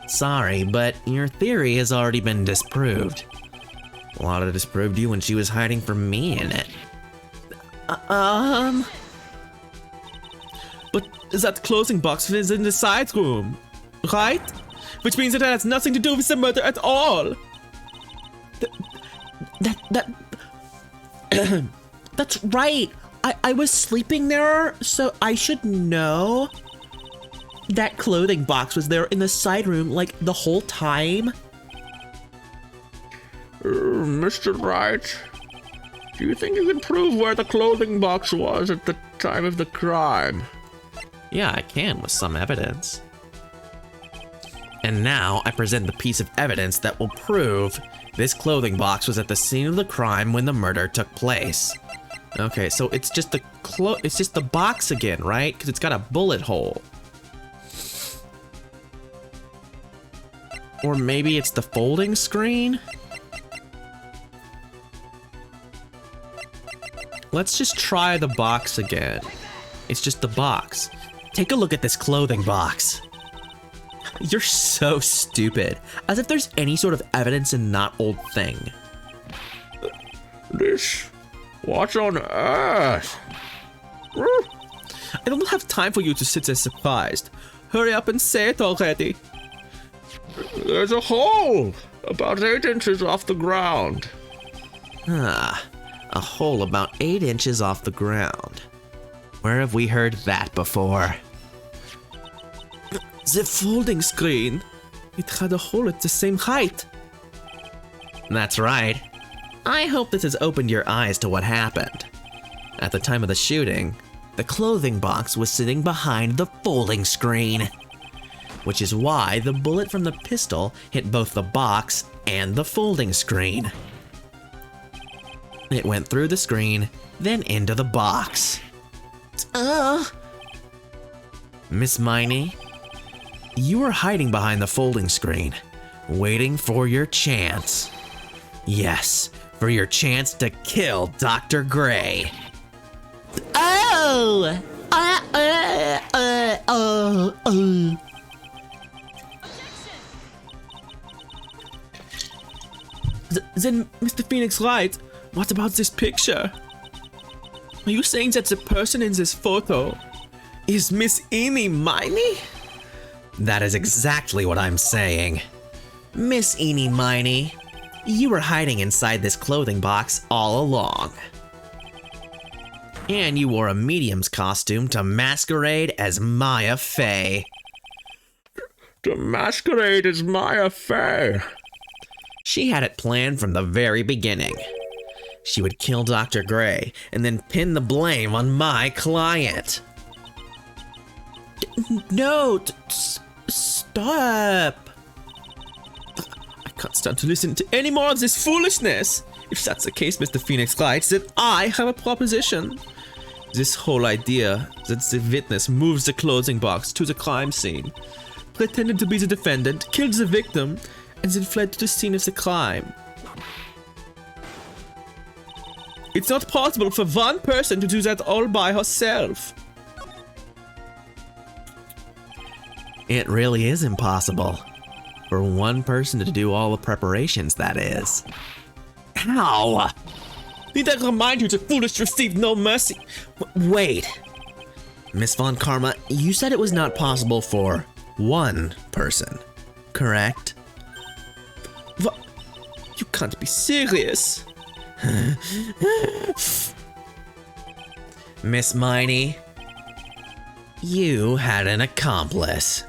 Sorry, but your theory has already been disproved. Lotta disproved you when she was hiding from me in it. But that clothing box is in the side room, right? Which means that it has nothing to do with the murder at all. That's right. I was sleeping there, so I should know. That clothing box was there in the side room, like, the whole time. Mr. Wright, do you think you can prove where the clothing box was at the time of the crime? Yeah, I can with some evidence. And now I present the piece of evidence that will prove this clothing box was at the scene of the crime when the murder took place. Okay, so it's just the box again, right? Because it's got a bullet hole. Or maybe it's the folding screen? Let's just try the box again. It's just the box. Take a look at this clothing box. You're so stupid. As if there's any sort of evidence in that old thing. This... what on earth? I don't have time for you to sit there surprised. Hurry up and say it already. There's a hole about 8 inches off the ground. Ah, a hole about 8 inches off the ground. Where have we heard that before? The folding screen. It had a hole at the same height. That's right. I hope this has opened your eyes to what happened. At the time of the shooting, the clothing box was sitting behind the folding screen, which is why the bullet from the pistol hit both the box and the folding screen. It went through the screen, then into the box. Miss Miney, you were hiding behind the folding screen, waiting for your chance. Yes, for your chance to kill Dr. Gray. Oh! Then, Mr. Phoenix Wright, what about this picture? Are you saying that the person in this photo is Miss Eenie Miney? That is exactly what I'm saying. Miss Eenie Miney, you were hiding inside this clothing box all along. And you wore a medium's costume to masquerade as Maya Fey. The masquerade is Maya Fey. She had it planned from the very beginning. She would kill Dr. Gray and then pin the blame on my client. No, stop. I can't stand to listen to any more of this foolishness. If that's the case, Mr. Phoenix Lights, then I have a proposition. This whole idea that the witness moves the clothing box to the crime scene, pretended to be the defendant, killed the victim, and then fled to the scene of the crime. It's not possible for one person to do that all by herself. It really is impossible. For one person to do all the preparations, that is. How? Need I remind you, the foolish receive no mercy? Wait. Miss Von Karma, you said it was not possible for one person, correct? What? You can't be serious. Miss Miney, you had an accomplice.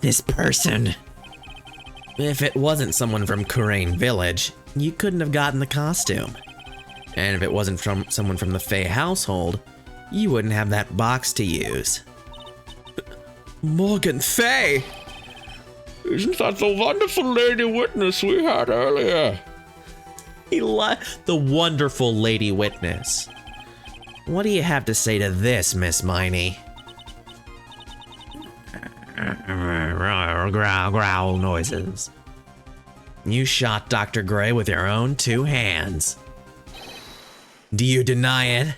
This person. If it wasn't someone from Kurain Village, you couldn't have gotten the costume. And if it wasn't from someone from the Fey household, you wouldn't have that box to use. Morgan Fey! Isn't that the wonderful lady witness we had earlier? The wonderful lady witness. What do you have to say to this, Miss Miney? Growl noises. You shot Dr. Gray with your own two hands. Do you deny it?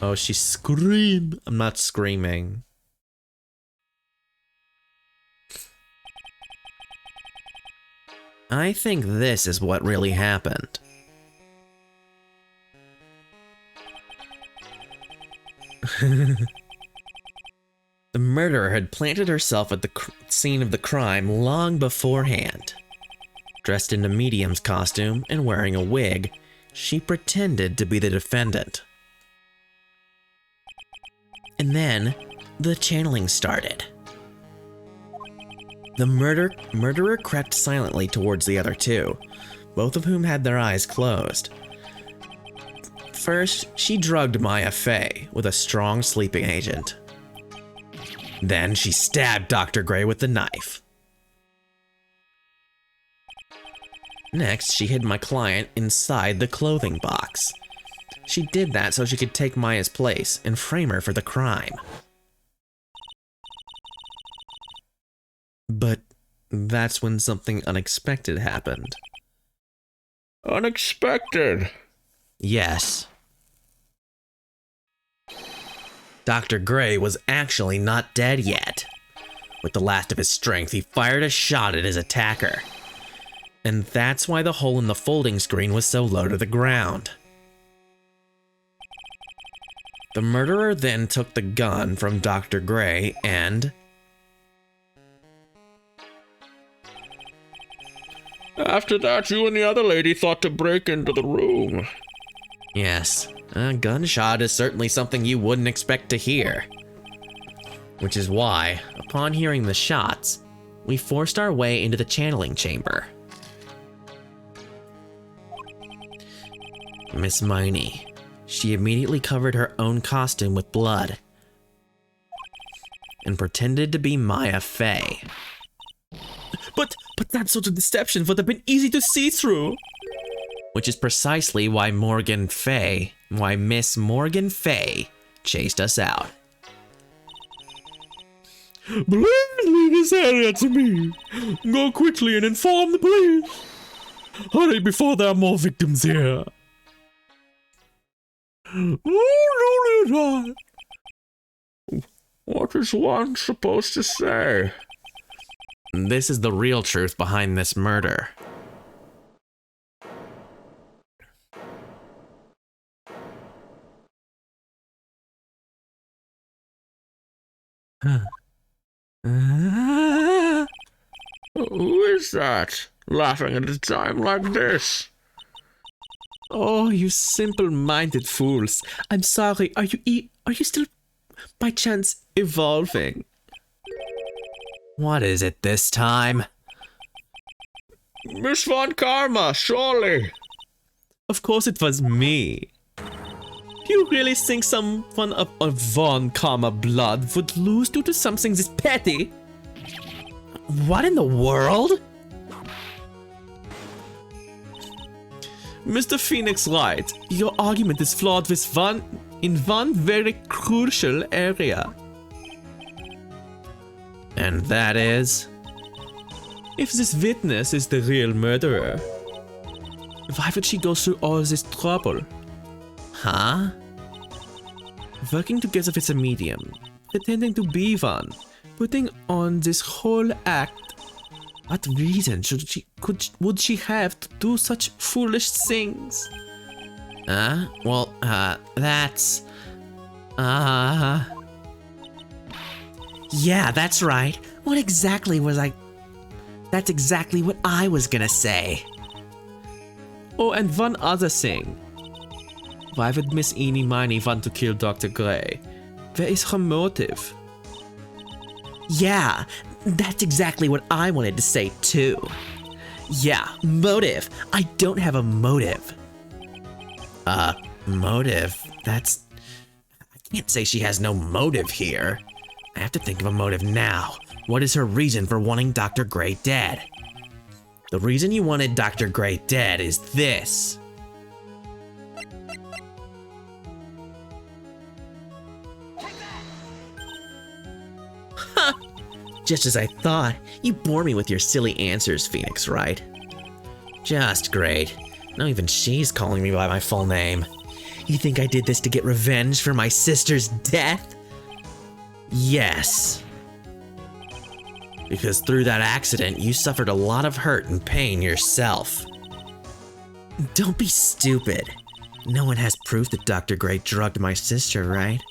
Oh, she screamed. I'm not screaming. I think this is what really happened. The murderer had planted herself at the scene of the crime long beforehand. Dressed in a medium's costume and wearing a wig, she pretended to be the defendant. And then, the channeling started. The murderer crept silently towards the other two, both of whom had their eyes closed. First, she drugged Maya Fey with a strong sleeping agent. Then she stabbed Dr. Gray with the knife. Next, she hid my client inside the clothing box. She did that so she could take Maya's place and frame her for the crime. But that's when something unexpected happened. Unexpected? Yes. Dr. Gray was actually not dead yet. With the last of his strength, he fired a shot at his attacker. And that's why the hole in the folding screen was so low to the ground. The murderer then took the gun from Dr. Gray and... After that, you and the other lady thought to break into the room. Yes, a gunshot is certainly something you wouldn't expect to hear. Which is why, upon hearing the shots, we forced our way into the channeling chamber. Miss Miney, she immediately covered her own costume with blood and pretended to be Maya Fey. But that sort of deception would have been easy to see through. Which is precisely why Miss Morgan Fey chased us out. Please leave this area to me. Go quickly and inform the police. Hurry before there are more victims here. Oh, no, What is one supposed to say? This is the real truth behind this murder. Who is that? Laughing at a time like this? Oh, you simple-minded fools. I'm sorry. Are you still, by chance, evolving? What is it this time? Miss Von Karma, surely. Of course it was me. You really think someone of Von Karma blood would lose due to something this petty? What in the world? Mr. Phoenix Wright, your argument is flawed in one very crucial area. And that is? If this witness is the real murderer, why would she go through all this trouble? Huh? Working together with a medium, pretending to be one, putting on this whole act. What reason would she have to do such foolish things? Well, that's... Yeah, that's right. What exactly was I... That's exactly what I was gonna say. Oh, and one other thing. Why would Miss Eenie Miney want to kill Dr. Gray? Where is her motive? Yeah, that's exactly what I wanted to say too. Yeah, motive. I don't have a motive. Motive? That's... I can't say she has no motive here. I have to think of a motive now. What is her reason for wanting Dr. Gray dead? The reason you wanted Dr. Gray dead is this. Ha! Just as I thought. You bore me with your silly answers, Phoenix Wright. Just great. Now even she's calling me by my full name. You think I did this to get revenge for my sister's death? Yes. Because through that accident, you suffered a lot of hurt and pain yourself. Don't be stupid. No one has proof that Dr. Gray drugged my sister, right?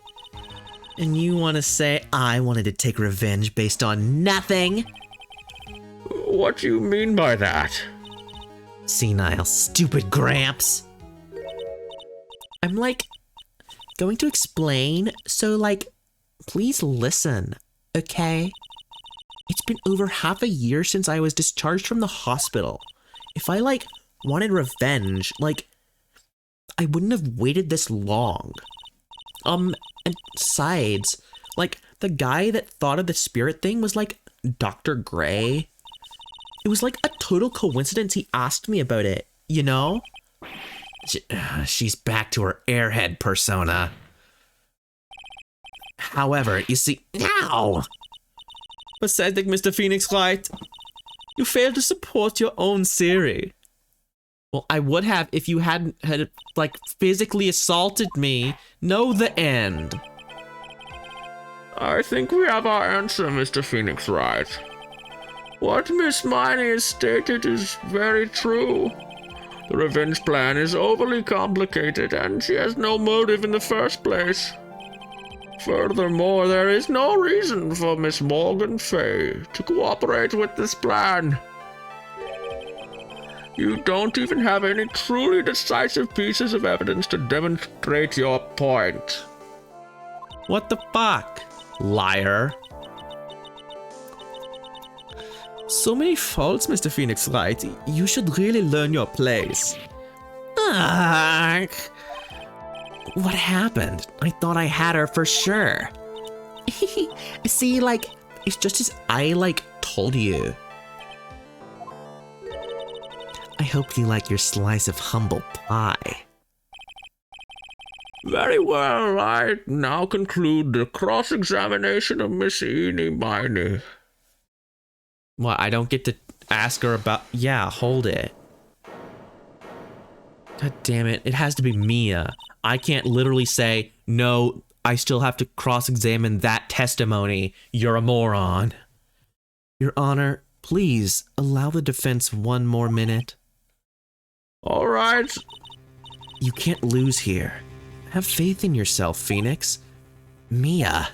And you want to say I wanted to take revenge based on nothing? What do you mean by that? Senile, stupid Gramps. I'm going to explain, so please listen, okay? It's been over half a year since I was discharged from the hospital. If I wanted revenge, I wouldn't have waited this long. And besides, the guy that thought of the spirit thing was Dr. Gray. It was a total coincidence he asked me about it, you know? She's back to her airhead persona. However, you see, now. Pathetic, Mr. Phoenix Wright. You failed to support your own theory. Well, I would have if you hadn't had physically assaulted me. Know the end. I think we have our answer, Mr. Phoenix Wright. What Miss Miney has stated is very true. The revenge plan is overly complicated, and she has no motive in the first place. Furthermore, there is no reason for Miss Morgan Fay to cooperate with this plan. You don't even have any truly decisive pieces of evidence to demonstrate your point. What the fuck, liar? So many faults, Mr. Phoenix Wright. You should really learn your place. What happened? I thought I had her for sure. See, it's just as I, told you. I hope you like your slice of humble pie. Very well, I now conclude the cross-examination of Miss Eenie Miney. What, I don't get to ask her about... Yeah, hold it. God damn it, it has to be Mia. I can't literally say, no, I still have to cross-examine that testimony. You're a moron. Your Honor, please allow the defense one more minute. All right. You can't lose here. Have faith in yourself, Phoenix. Mia.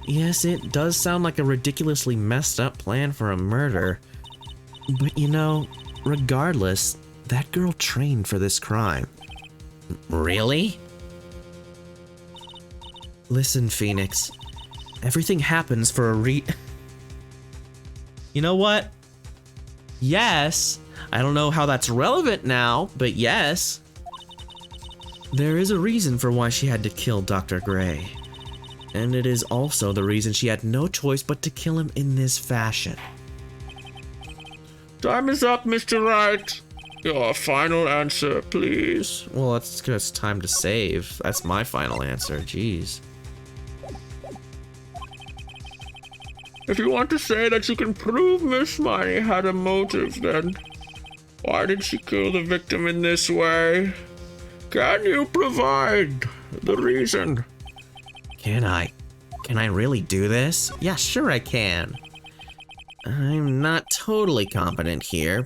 Yes, it does sound like a ridiculously messed up plan for a murder. But you know, regardless, that girl trained for this crime. Really? Listen, Phoenix. Everything happens for a You know what? Yes. I don't know how that's relevant now, but yes. There is a reason for why she had to kill Dr. Gray. And it is also the reason she had no choice but to kill him in this fashion. Time is up, Mr. Wright. Your final answer, please. Well, it's because it's time to save. That's my final answer. Jeez. If you want to say that you can prove Miss Miney had a motive, then why did she kill the victim in this way? Can you provide the reason? Can I really do this? Yeah, sure I can. I'm not totally competent here,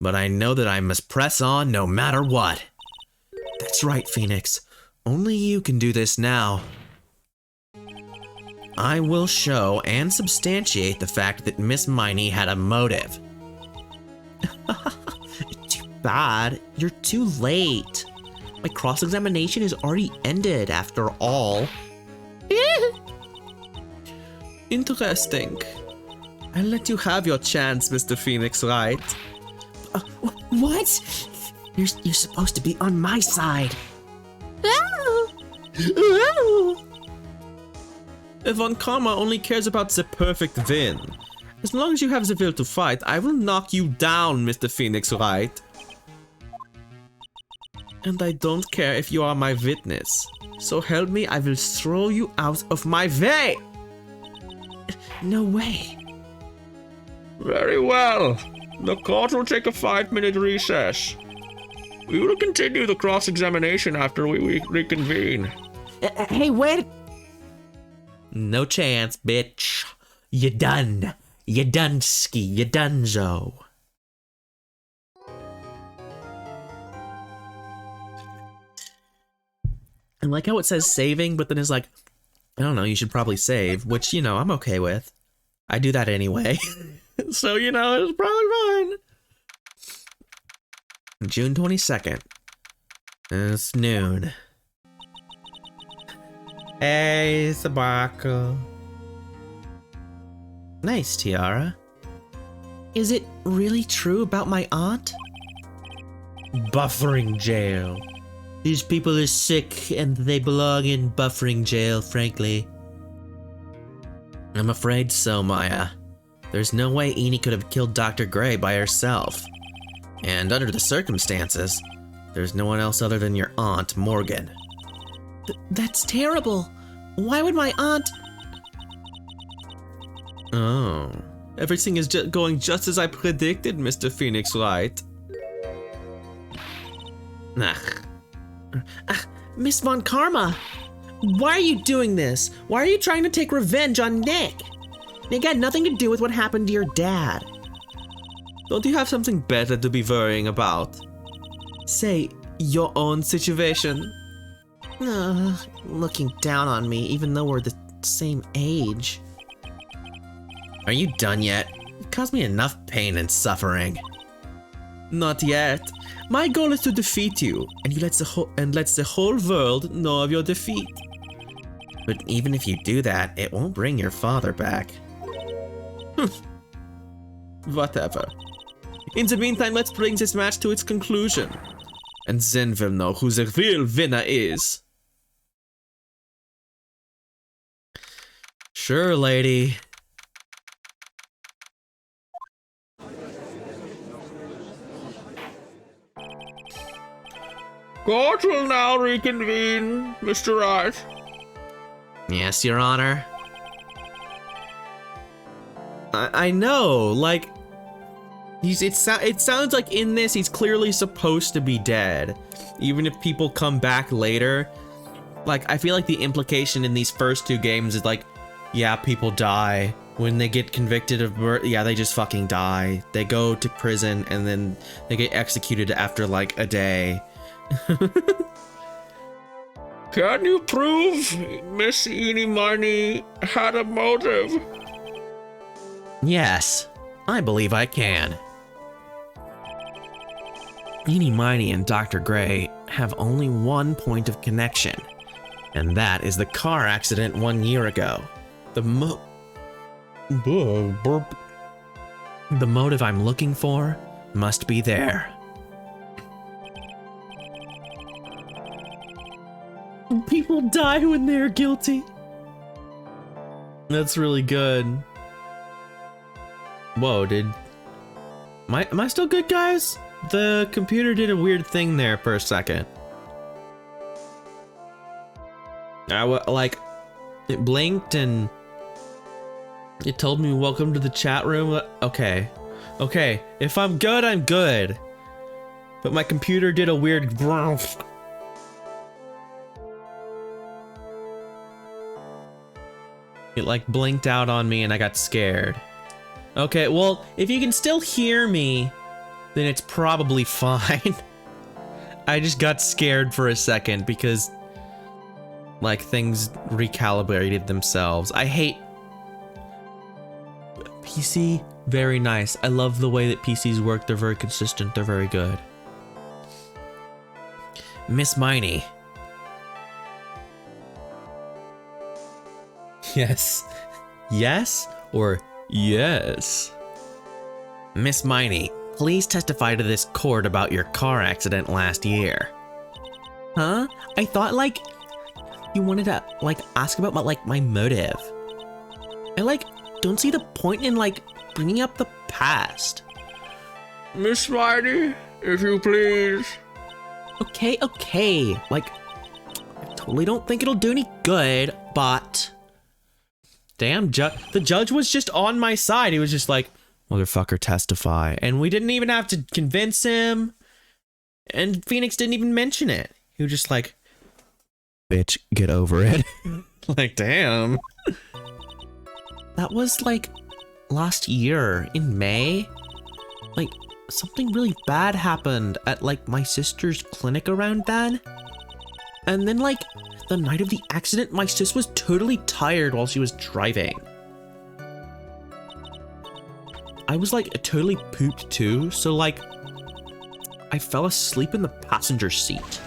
but I know that I must press on no matter what. That's right, Phoenix. Only you can do this now. I will show and substantiate the fact that Miss Miney had a motive. Too bad. You're too late. My cross-examination is already ended after all. Interesting. I'll let you have your chance, Mr. Phoenix, right? What? You're supposed to be on my side. Von Karma only cares about the perfect win. As long as you have the will to fight, I will knock you down, Mr. Phoenix, right? And I don't care if you are my witness. So help me, I will throw you out of my way! No way. Very well. The court will take a 5-minute recess. We will continue the cross-examination after we reconvene. Hey, wait! No chance, bitch. You done. You done-ski. You donezo. I like how it says saving, but then it's like, I don't know, you should probably save, which, you know, I'm okay with. I do that anyway. So, you know, it's probably fine. June 22nd. It's noon. Hey, Sabako. Nice, Tiara. Is it really true about my aunt? Buffering jail. These people are sick and they belong in buffering jail, frankly. I'm afraid so, Maya. There's no way Eni could have killed Dr. Gray by herself. And under the circumstances, there's no one else other than your aunt, Morgan. That's terrible. Why would my aunt... Oh. Everything is going just as I predicted, Mr. Phoenix, right? Miss Von Karma! Why are you doing this? Why are you trying to take revenge on Nick? Nick had nothing to do with what happened to your dad. Don't you have something better to be worrying about? Say, your own situation? Looking down on me, even though we're the same age. Are you done yet? It caused me enough pain and suffering. Not yet. My goal is to defeat you, and lets the whole world know of your defeat. But even if you do that, it won't bring your father back. Whatever. In the meantime, let's bring this match to its conclusion. And then we'll know who the real winner is. Sure, lady. Court will now reconvene, Mr. Wright. Yes, Your Honor. I know, like, it sounds like in this he's clearly supposed to be dead, even if people come back later. Like, I feel like the implication in these first two games is like, yeah, people die. When they get convicted of murder, yeah, they just fucking die. They go to prison and then they get executed after like a day. Can you prove Miss Eenie Miney had a motive? Yes, I believe I can. Eenie Miney and Dr. Gray have only one point of connection, and that is the car accident 1 year ago. The motive I'm looking for must be there. People die when they're guilty. That's really good. Whoa, am I still good, guys? The computer did a weird thing there for a second. Like, it blinked and it told me welcome to the chat room. Okay, if I'm good, I'm good. But my computer did a weird It like blinked out on me and I got scared. Okay, well, if you can still hear me, then it's probably fine. I just got scared for a second because like things recalibrated themselves. I hate PC, very nice. I love the way that PCs work. They're very consistent. They're very good. Miss Miney. Yes. Yes or yes? Miss Miney, please testify to this court about your car accident last year. Huh? I thought like you wanted to like ask about my motive. I like don't see the point in like bringing up the past. Miss Miney, if you please. Okay. Like, I totally don't think it'll do any good, but Damn, the judge was just on my side. He was just like, motherfucker, testify. And we didn't even have to convince him. And Phoenix didn't even mention it. He was just like, bitch, get over it. Like, damn. that was like last year in May. Like, something really bad happened at like my sister's clinic around then. And then like the night of the accident, my sis was totally tired while she was driving. I was like totally pooped too, so like I fell asleep in the passenger seat.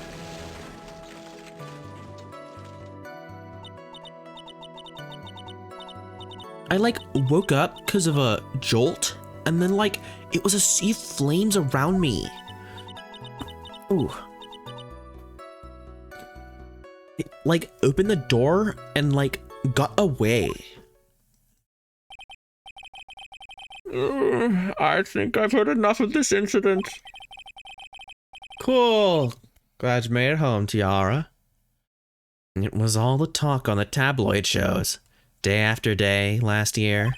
I like woke up because of a jolt, and then like it was a sea of flames around me. Ooh. It like opened the door and like got away. I think I've heard enough of this incident. Cool. Glad you made it home, Tiara. It was all the talk on the tabloid shows, day after day last year.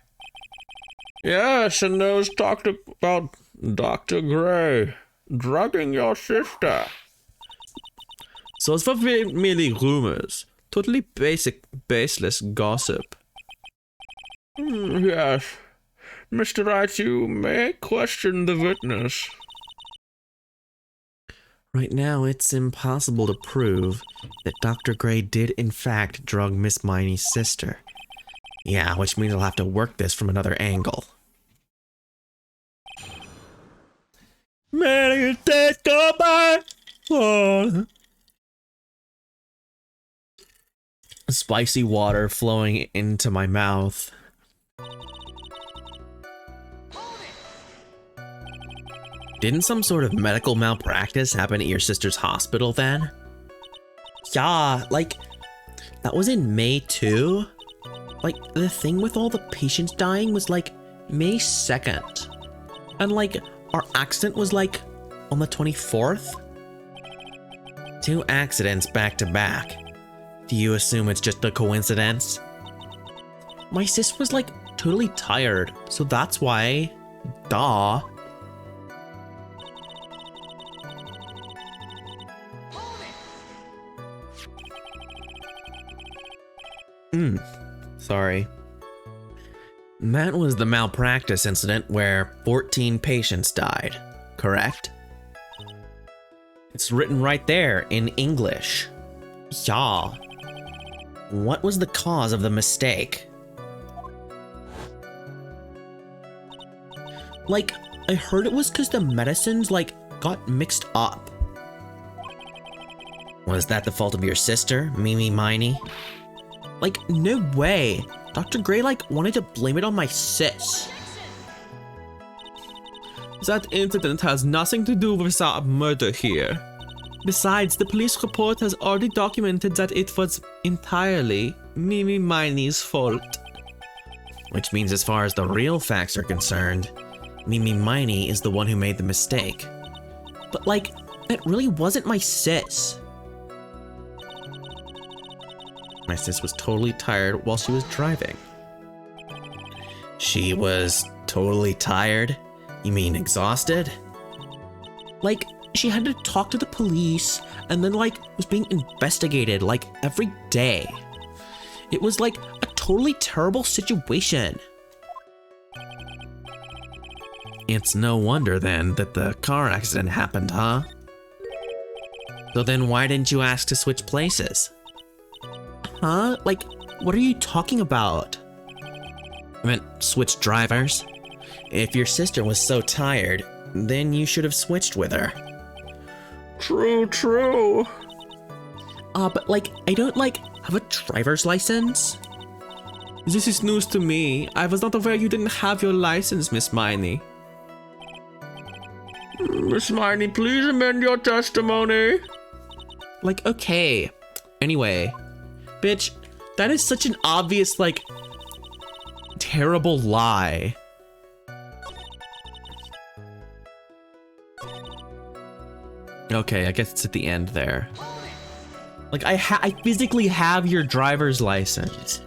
Yes, and those talked about Dr. Gray drugging your sister. So it's merely rumors. Totally baseless gossip. Yes. Mr. Wright, you may question the witness. Right now, it's impossible to prove that Dr. Gray did in fact drug Miss Miney's sister. Yeah, which means I'll have to work this from another angle. Many days go by. Oh. Spicy water flowing into my mouth. Didn't some sort of medical malpractice happen at your sister's hospital then? Yeah, like that was in May too. Like the thing with all the patients dying was like May 2nd. And like our accident was like on the 24th. 2 accidents back to back. Do you assume it's just a coincidence? My sis was like totally tired, so that's why. Duh. Sorry. That was the malpractice incident where 14 patients died, correct? It's written right there in English. Yeah. What was the cause of the mistake? Like, I heard it was because the medicines, like, got mixed up. Was that the fault of your sister, Mimi Miney? Like, no way. Dr. Gray, like, wanted to blame it on my sis. That incident has nothing to do with our murder here. Besides, the police report has already documented that it was entirely Mimi Miney's fault. Which means as far as the real facts are concerned, Mimi Miney is the one who made the mistake. But like, that really wasn't my sis. My sis was totally tired while she was driving. She was totally tired? You mean exhausted? Like, she had to talk to the police and then like was being investigated like every day. It was like a totally terrible situation. It's no wonder then that the car accident happened, huh? So then why didn't you ask to switch places? Huh? Like, what are you talking about? I meant switch drivers. If your sister was so tired, then you should have switched with her. True. But like, I don't like have a driver's license. This is news to me. I was not aware you didn't have your license, Miss Miney. Miss Miney, please amend your testimony. Like, okay. Anyway, bitch, that is such an obvious, like, terrible lie. Okay, I guess it's at the end there. Like, I physically have your driver's license.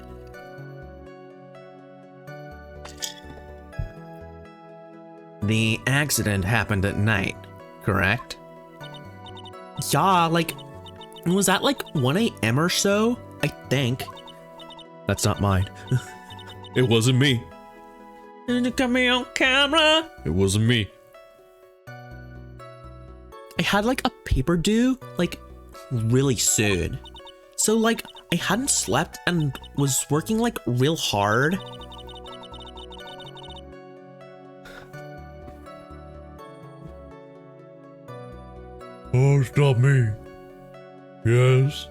The accident happened at night, correct? Yeah, like, was that like 1 a.m. or so? I think. That's not mine. It wasn't me. Did you got me on camera? It wasn't me. I had like a paper due, like, really soon. So like, I hadn't slept and was working like real hard. Oh, it's not me. Yes.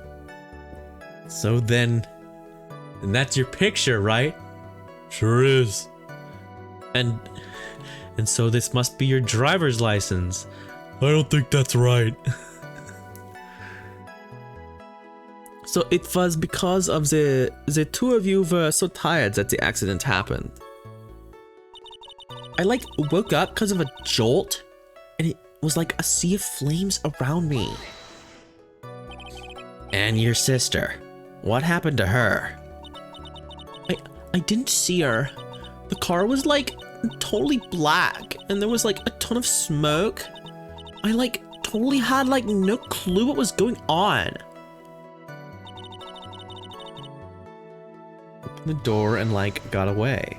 So then, and that's your picture, right? Sure is. And so this must be your driver's license. I don't think that's right. So it was because of the two of you were so tired that the accident happened. I like woke up because of a jolt, and it was like a sea of flames around me. And your sister, what happened to her? I didn't see her. The car was like totally black, and there was like a ton of smoke. I like totally had like no clue what was going on. Opened the door and like got away.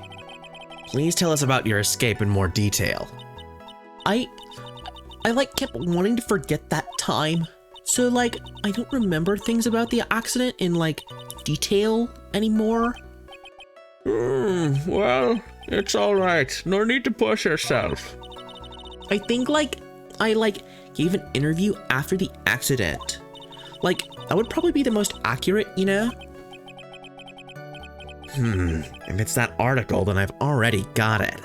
Please tell us about your escape in more detail. I like kept wanting to forget that time. So like, I don't remember things about the accident in like detail anymore. Well, it's alright. No need to push yourself. I think like, I like gave an interview after the accident. Like, that would probably be the most accurate, you know? If it's that article, then I've already got it.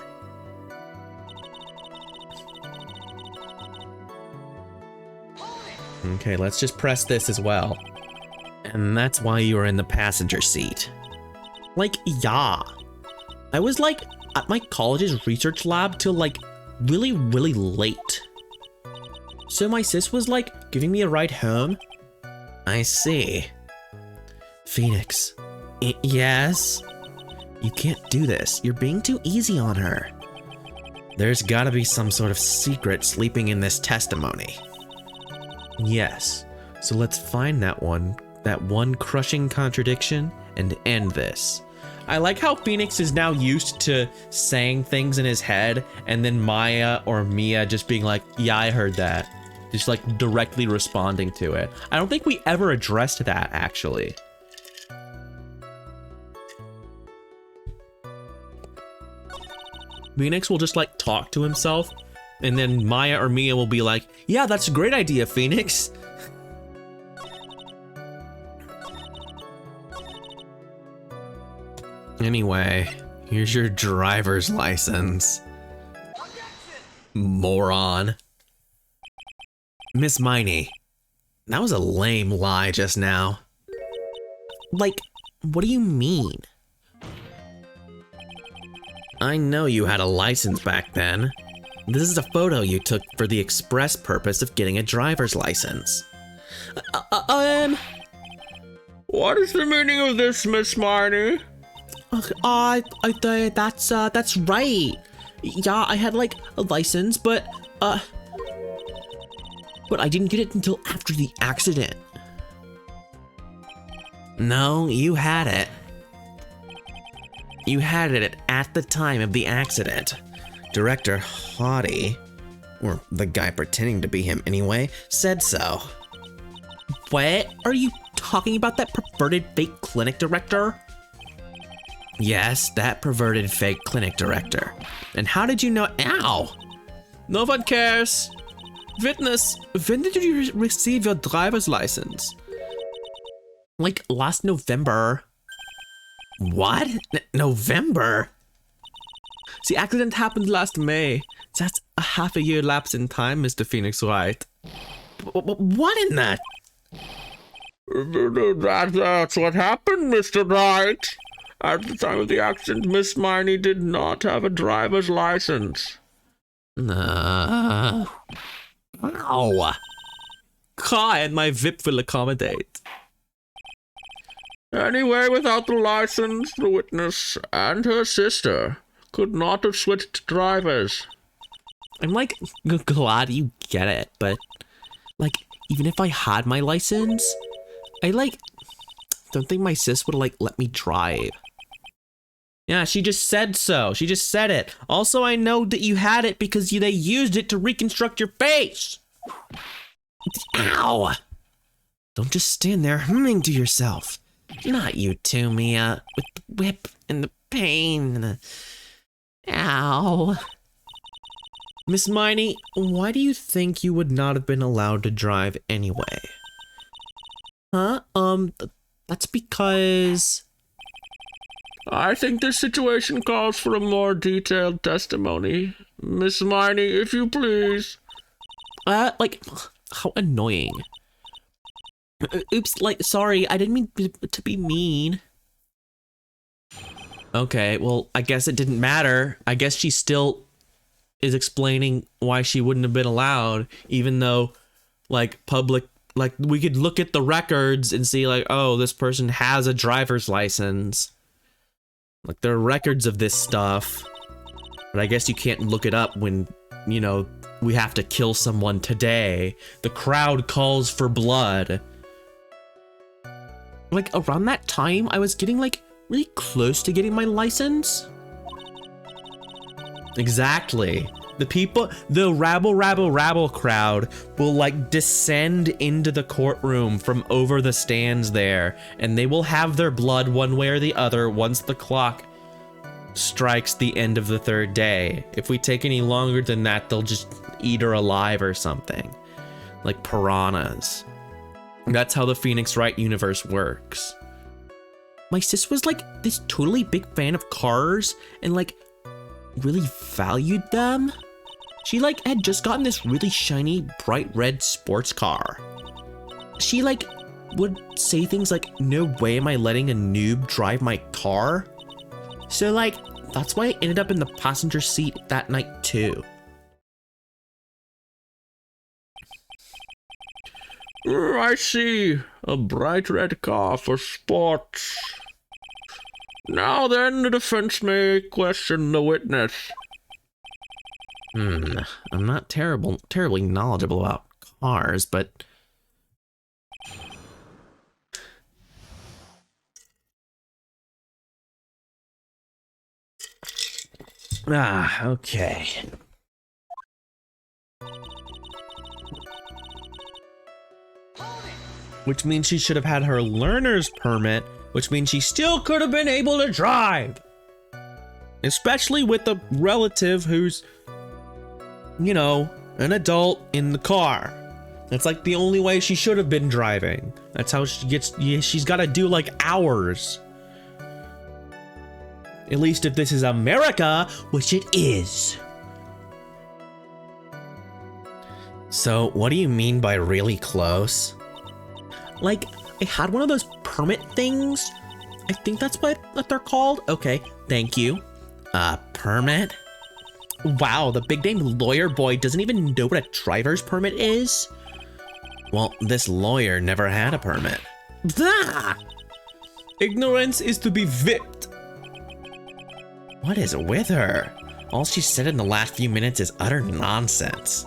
Okay, let's just press this as well. And that's why you were in the passenger seat. Like, yeah. I was like at my college's research lab till like really, really late. So my sis was like giving me a ride home. I see. Phoenix. Yes? You can't do this. You're being too easy on her. There's gotta be some sort of secret sleeping in this testimony. Yes. So let's find that one crushing contradiction and end this. I like how Phoenix is now used to saying things in his head and then Maya or Mia just being like, yeah, I heard that. Just like directly responding to it. I don't think we ever addressed that, actually. Phoenix will just like talk to himself, and then Maya or Mia will be like, yeah, that's a great idea, Phoenix. Anyway, here's your driver's license. Moron. Miss Miney, that was a lame lie just now. Like, what do you mean? I know you had a license back then. This is a photo you took for the express purpose of getting a driver's license. What is the meaning of this, Miss Miney? That's right. Yeah, I had like a license, but I didn't get it until after the accident. No, you had it. You had it at the time of the accident. Director Haughty, or the guy pretending to be him anyway, said so. What? Are you talking about that perverted fake clinic director? Yes, that perverted fake clinic director. And how did you know? Ow! No one cares. Witness, when did you receive your driver's license? Like last November. What? November? The accident happened last May. That's a half a year lapse in time, Mr. Phoenix Wright. What in that? That's what happened, Mr. Wright. At the time of the accident, Miss Miney did not have a driver's license. Ow. Car and my whip will accommodate. Anyway, without the license, the witness and her sister could not have switched drivers. I'm like glad you get it, but like even if I had my license, I like don't think my sis would like let me drive. Yeah, she just said so. She just said it. Also, I know that you had it because they used it to reconstruct your face. Ow! Don't just stand there humming to yourself. Not you too, Mia. With the whip and the pain and the... Ow. Miss Miney, why do you think you would not have been allowed to drive anyway? Huh? That's because... I think this situation calls for a more detailed testimony. Miss Miney, if you please. Like, how annoying. Oops, like, sorry, I didn't mean to be mean. Okay, well, I guess it didn't matter. I guess she still is explaining why she wouldn't have been allowed, even though, like, like, we could look at the records and see, like, oh, this person has a driver's license. Like, there are records of this stuff, but I guess you can't look it up when, you know, we have to kill someone today. The crowd calls for blood. Like, around that time, I was getting, like, really close to getting my license. Exactly. The rabble crowd will like descend into the courtroom from over the stands there, and they will have their blood one way or the other once the clock strikes the end of the third day. If we take any longer than that, they'll just eat her alive or something. Like piranhas. That's how the Phoenix Wright universe works. My sis was like this totally big fan of cars and like really valued them. She like had just gotten this really shiny bright red sports car. She like would say things like, no way am I letting a noob drive my car. So like that's why I ended up in the passenger seat that night too. I see. A bright red car for sports. Now then, the defense may question the witness. I'm not terribly knowledgeable about cars, but... Okay. which means she should have had her learner's permit, which means she still could have been able to drive. Especially with a relative who's, you know, an adult in the car. That's like the only way she should have been driving. That's how she gets, she's got to do like hours. At least if this is America, which it is. So, what do you mean by really close? Like, I had one of those permit things. I think that's what they're called. Okay, thank you. Permit? Wow, the big name lawyer boy doesn't even know what a driver's permit is? Well, this lawyer never had a permit. Ah! Ignorance is to be whipped. What is with her? All she said in the last few minutes is utter nonsense.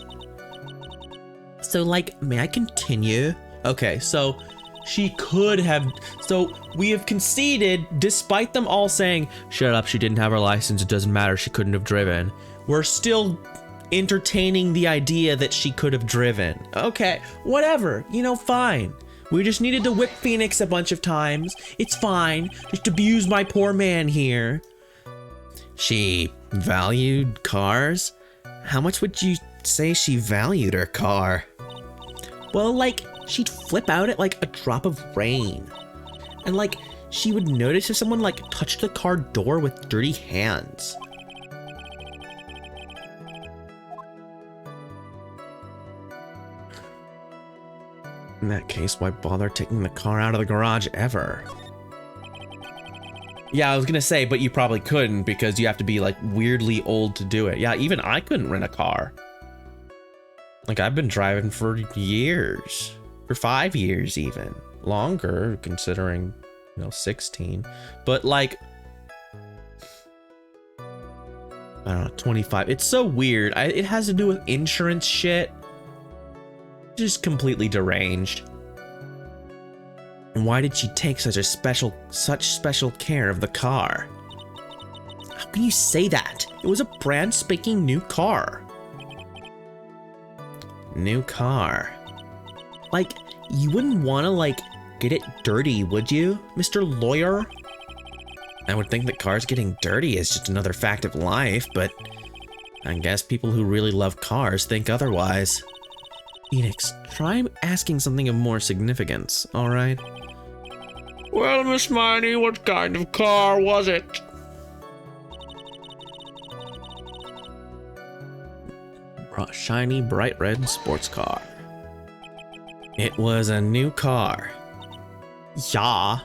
So, like, may I continue? Okay, so she could have, so we have conceded, despite them all saying, shut up, she didn't have her license, it doesn't matter, she couldn't have driven. We're still entertaining the idea that she could have driven. Okay, whatever, you know, fine. We just needed to whip Phoenix a bunch of times. It's fine, just abuse my poor man here. She valued cars? How much would you say she valued her car? Well, like, she'd flip out at like a drop of rain. And like, she would notice if someone like touched the car door with dirty hands. In that case, why bother taking the car out of the garage ever? Yeah, I was gonna say, but you probably couldn't because you have to be like weirdly old to do it. Yeah, even I couldn't rent a car. Like, I've been driving for years, for 5 years even, longer considering, you know, 16, but like, I don't know, 25. It's so weird. It has to do with insurance shit. Just completely deranged. And why did she take such special care of the car? How can you say that? It was a brand spanking new car. New car. Like, you wouldn't want to, like, get it dirty, would you, Mr. Lawyer? I would think that cars getting dirty is just another fact of life, but I guess people who really love cars think otherwise. Phoenix, try asking something of more significance, alright? Well, Miss Miney, what kind of car was it? Shiny, bright red sports car. It was a new car. Yeah.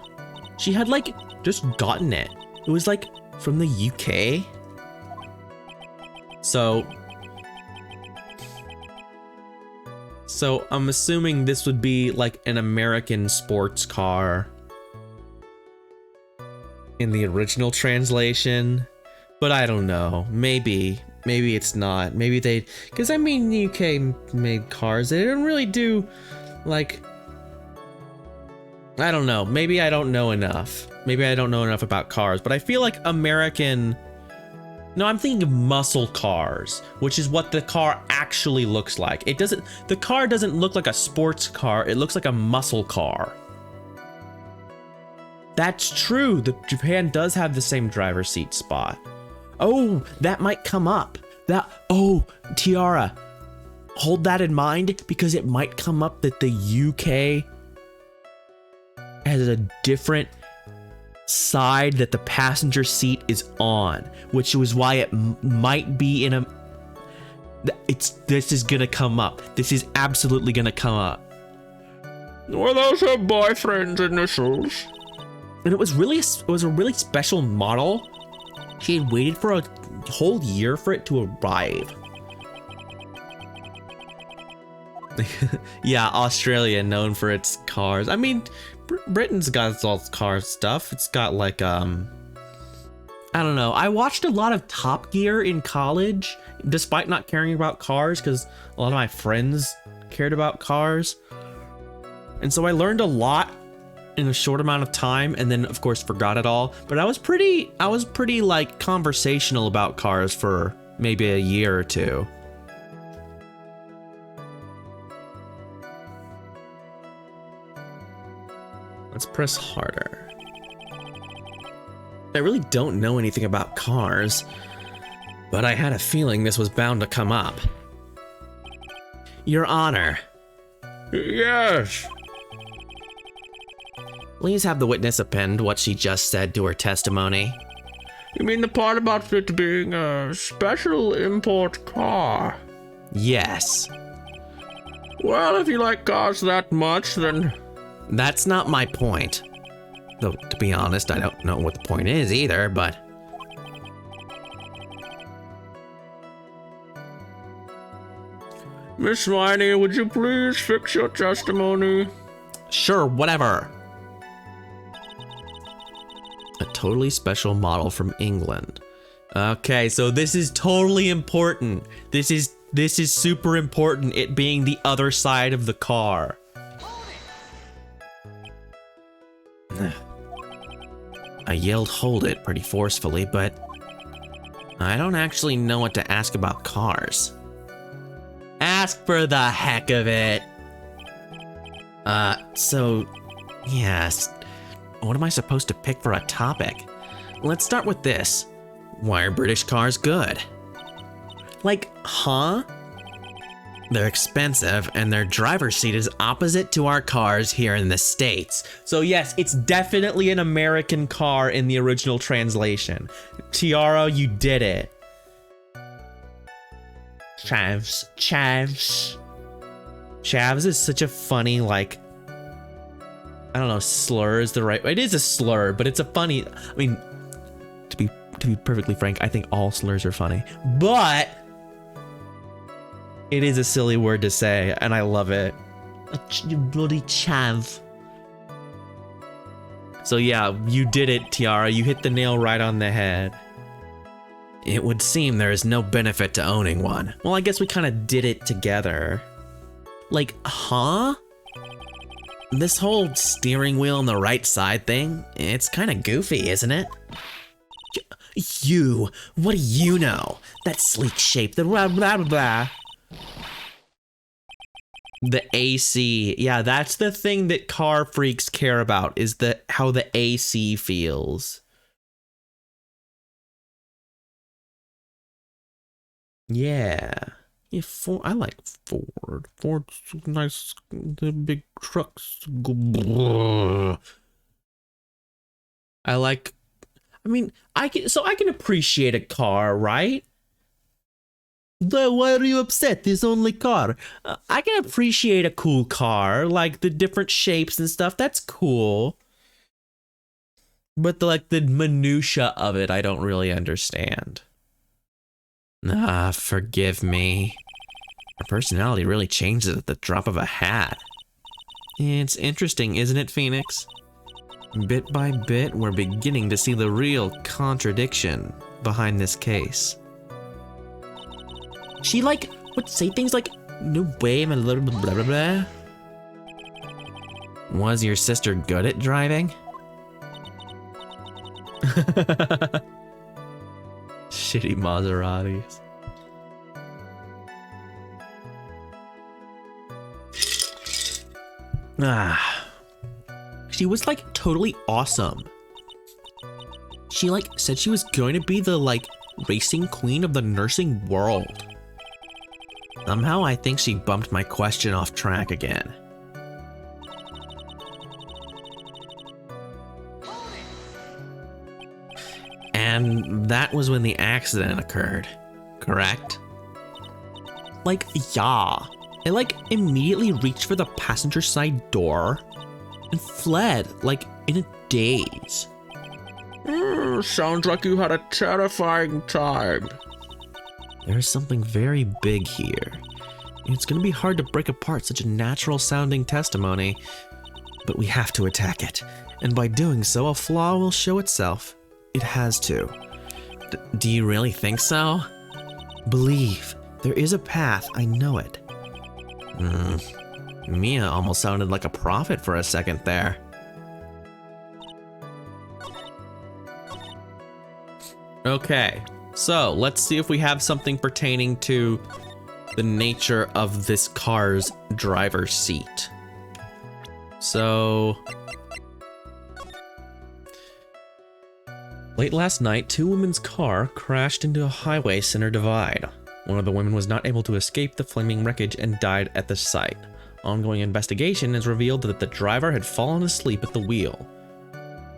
She had, like, just gotten it. It was, like, from the UK. So I'm assuming this would be, like, an American sports car in the original translation. But I don't know. Maybe it's not. Maybe they, because I mean, UK made cars. They didn't really do, like, I don't know. Maybe I don't know enough. Maybe I don't know enough about cars, but I feel like American, no, I'm thinking of muscle cars, which is what the car actually looks like. The car doesn't look like a sports car. It looks like a muscle car. That's true. Japan does have the same driver's seat spot. Oh, that might come up. Tiara, hold that in mind because it might come up that the UK has a different side that the passenger seat is on, which was why it might be in a. This is gonna come up. This is absolutely gonna come up. Were those her boyfriend's initials? And it was a really special model. She had waited for a whole year for it to arrive. Yeah, Australia, known for its cars. I mean, Britain's got all its car stuff. It's got like, I don't know. I watched a lot of Top Gear in college, despite not caring about cars, because a lot of my friends cared about cars. And so I learned a lot in a short amount of time, and then of course forgot it all. But I was pretty like conversational about cars for maybe a year or two. Press harder. I really don't know anything about cars, but I had a feeling this was bound to come up. Your Honor, Yes. please have the witness append what she just said to her testimony. You mean the part about it being a special import car? Yes. Well, if you like cars that much, then That's not my point. Though, to be honest, I don't know what the point is either, but... Miss Miney, would you please fix your testimony? Sure, whatever. A totally special model from England. Okay, so this is totally important. This is super important, it being the other side of the car. I yelled hold it pretty forcefully, but I don't actually know what to ask about cars. Ask for the heck of it. So, yes. What am I supposed to pick for a topic? Let's start with this. Why are British cars good? Like, huh? They're expensive, and their driver's seat is opposite to our cars here in the States. So yes, it's definitely an American car in the original translation. Tiara, you did it. Chavs. Chavs is such a funny, like, I don't know, slur is the right, it is a slur, but it's a funny, I mean, to be perfectly frank, I think all slurs are funny, but it is a silly word to say, and I love it. You bloody chav. So yeah, you did it, Tiara. You hit the nail right on the head. It would seem there is no benefit to owning one. Well, I guess we kind of did it together. Like, huh? This whole steering wheel on the right side thing, it's kind of goofy, isn't it? You, what do you know? That sleek shape, the blah blah blah. The AC, yeah, that's the thing that car freaks care about, is how the AC feels. Yeah. Yeah, I like Ford. Ford's nice, the big trucks. I can appreciate a car, right? Why are you upset? This only car. I can appreciate a cool car, like the different shapes and stuff. That's cool. But the minutia of it, I don't really understand. Forgive me. Her personality really changes at the drop of a hat. It's interesting, isn't it, Phoenix? Bit by bit, we're beginning to see the real contradiction behind this case. She would say things like, no way, I'm a little blah blah blah. Was your sister good at driving? Shitty Maseratis. She was totally awesome. She said she was going to be the racing queen of the nursing world. Somehow I think she bumped my question off track again. And that was when the accident occurred, correct? Yeah. It immediately reached for the passenger side door and fled, in a daze. Sounds like you had a terrifying time. There's something very big here. It's gonna be hard to break apart such a natural sounding testimony, but we have to attack it. And by doing so, a flaw will show itself. It has to. Do you really think so? Believe. There is a path, I know it. Mia almost sounded like a prophet for a second there. Okay, so let's see if we have something pertaining to the nature of this car's driver's seat. So, Late last night, two women's car crashed into a highway center divide. One of the women was not able to escape the flaming wreckage and died at the site. Ongoing investigation has revealed that the driver had fallen asleep at the wheel.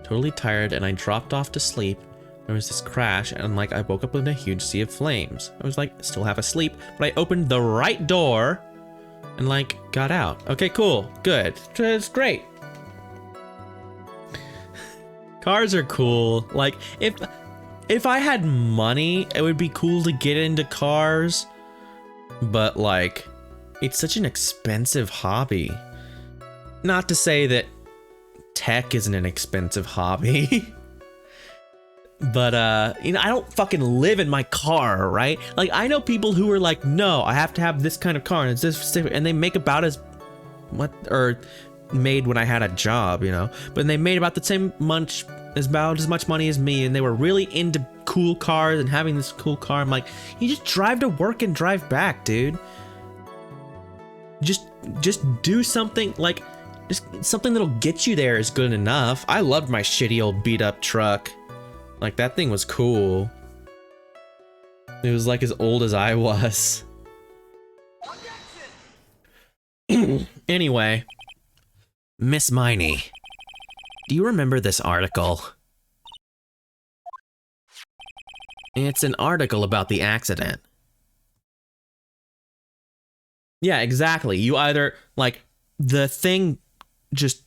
Totally tired, and I dropped off to sleep. There was this crash, and I woke up in a huge sea of flames. I was still half asleep, but I opened the right door and got out. Okay, cool, good, it's great. Cars are cool. If I had money, it would be cool to get into cars, but it's such an expensive hobby. Not to say that tech isn't an expensive hobby. But, I don't fucking live in my car, right? I know people who are no, I have to have this kind of car, and it's this specific, and they make about made when I had a job, but they made about as much money as me, and they were really into cool cars and having this cool car. I'm you just drive to work and drive back, dude. Just do something, just something that'll get you there is good enough. I loved my shitty old beat up truck. That thing was cool. It was as old as I was. Anyway, Miss Miney, do you remember this article? It's an article about the accident. Yeah, exactly. You either, the thing just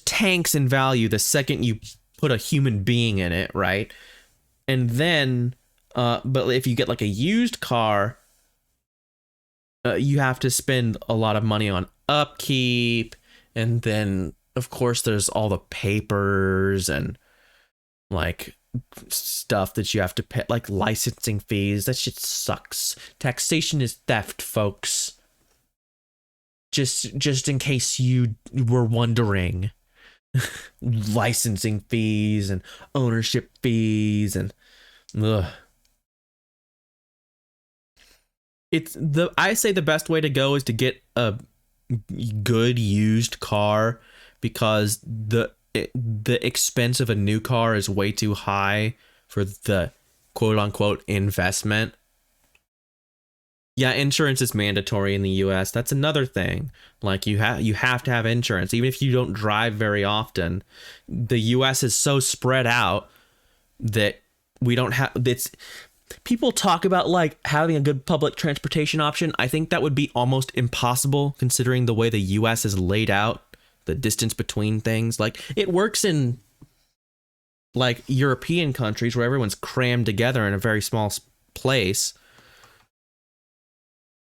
tanks in value the second you put a human being in it, right? And then, but if you get a used car, you have to spend a lot of money on upkeep, and then of course there's all the papers and stuff that you have to pay, licensing fees. That shit sucks. Taxation is theft, folks. Just in case you were wondering. Licensing fees and ownership fees and I say the best way to go is to get a good used car, because the expense of a new car is way too high for the quote unquote investment. Yeah, insurance is mandatory in the US. That's another thing. You have to have insurance even if you don't drive very often. The US is so spread out that we don't have people talk about having a good public transportation option. I think that would be almost impossible considering the way the US is laid out, the distance between things. It works in European countries where everyone's crammed together in a very small place.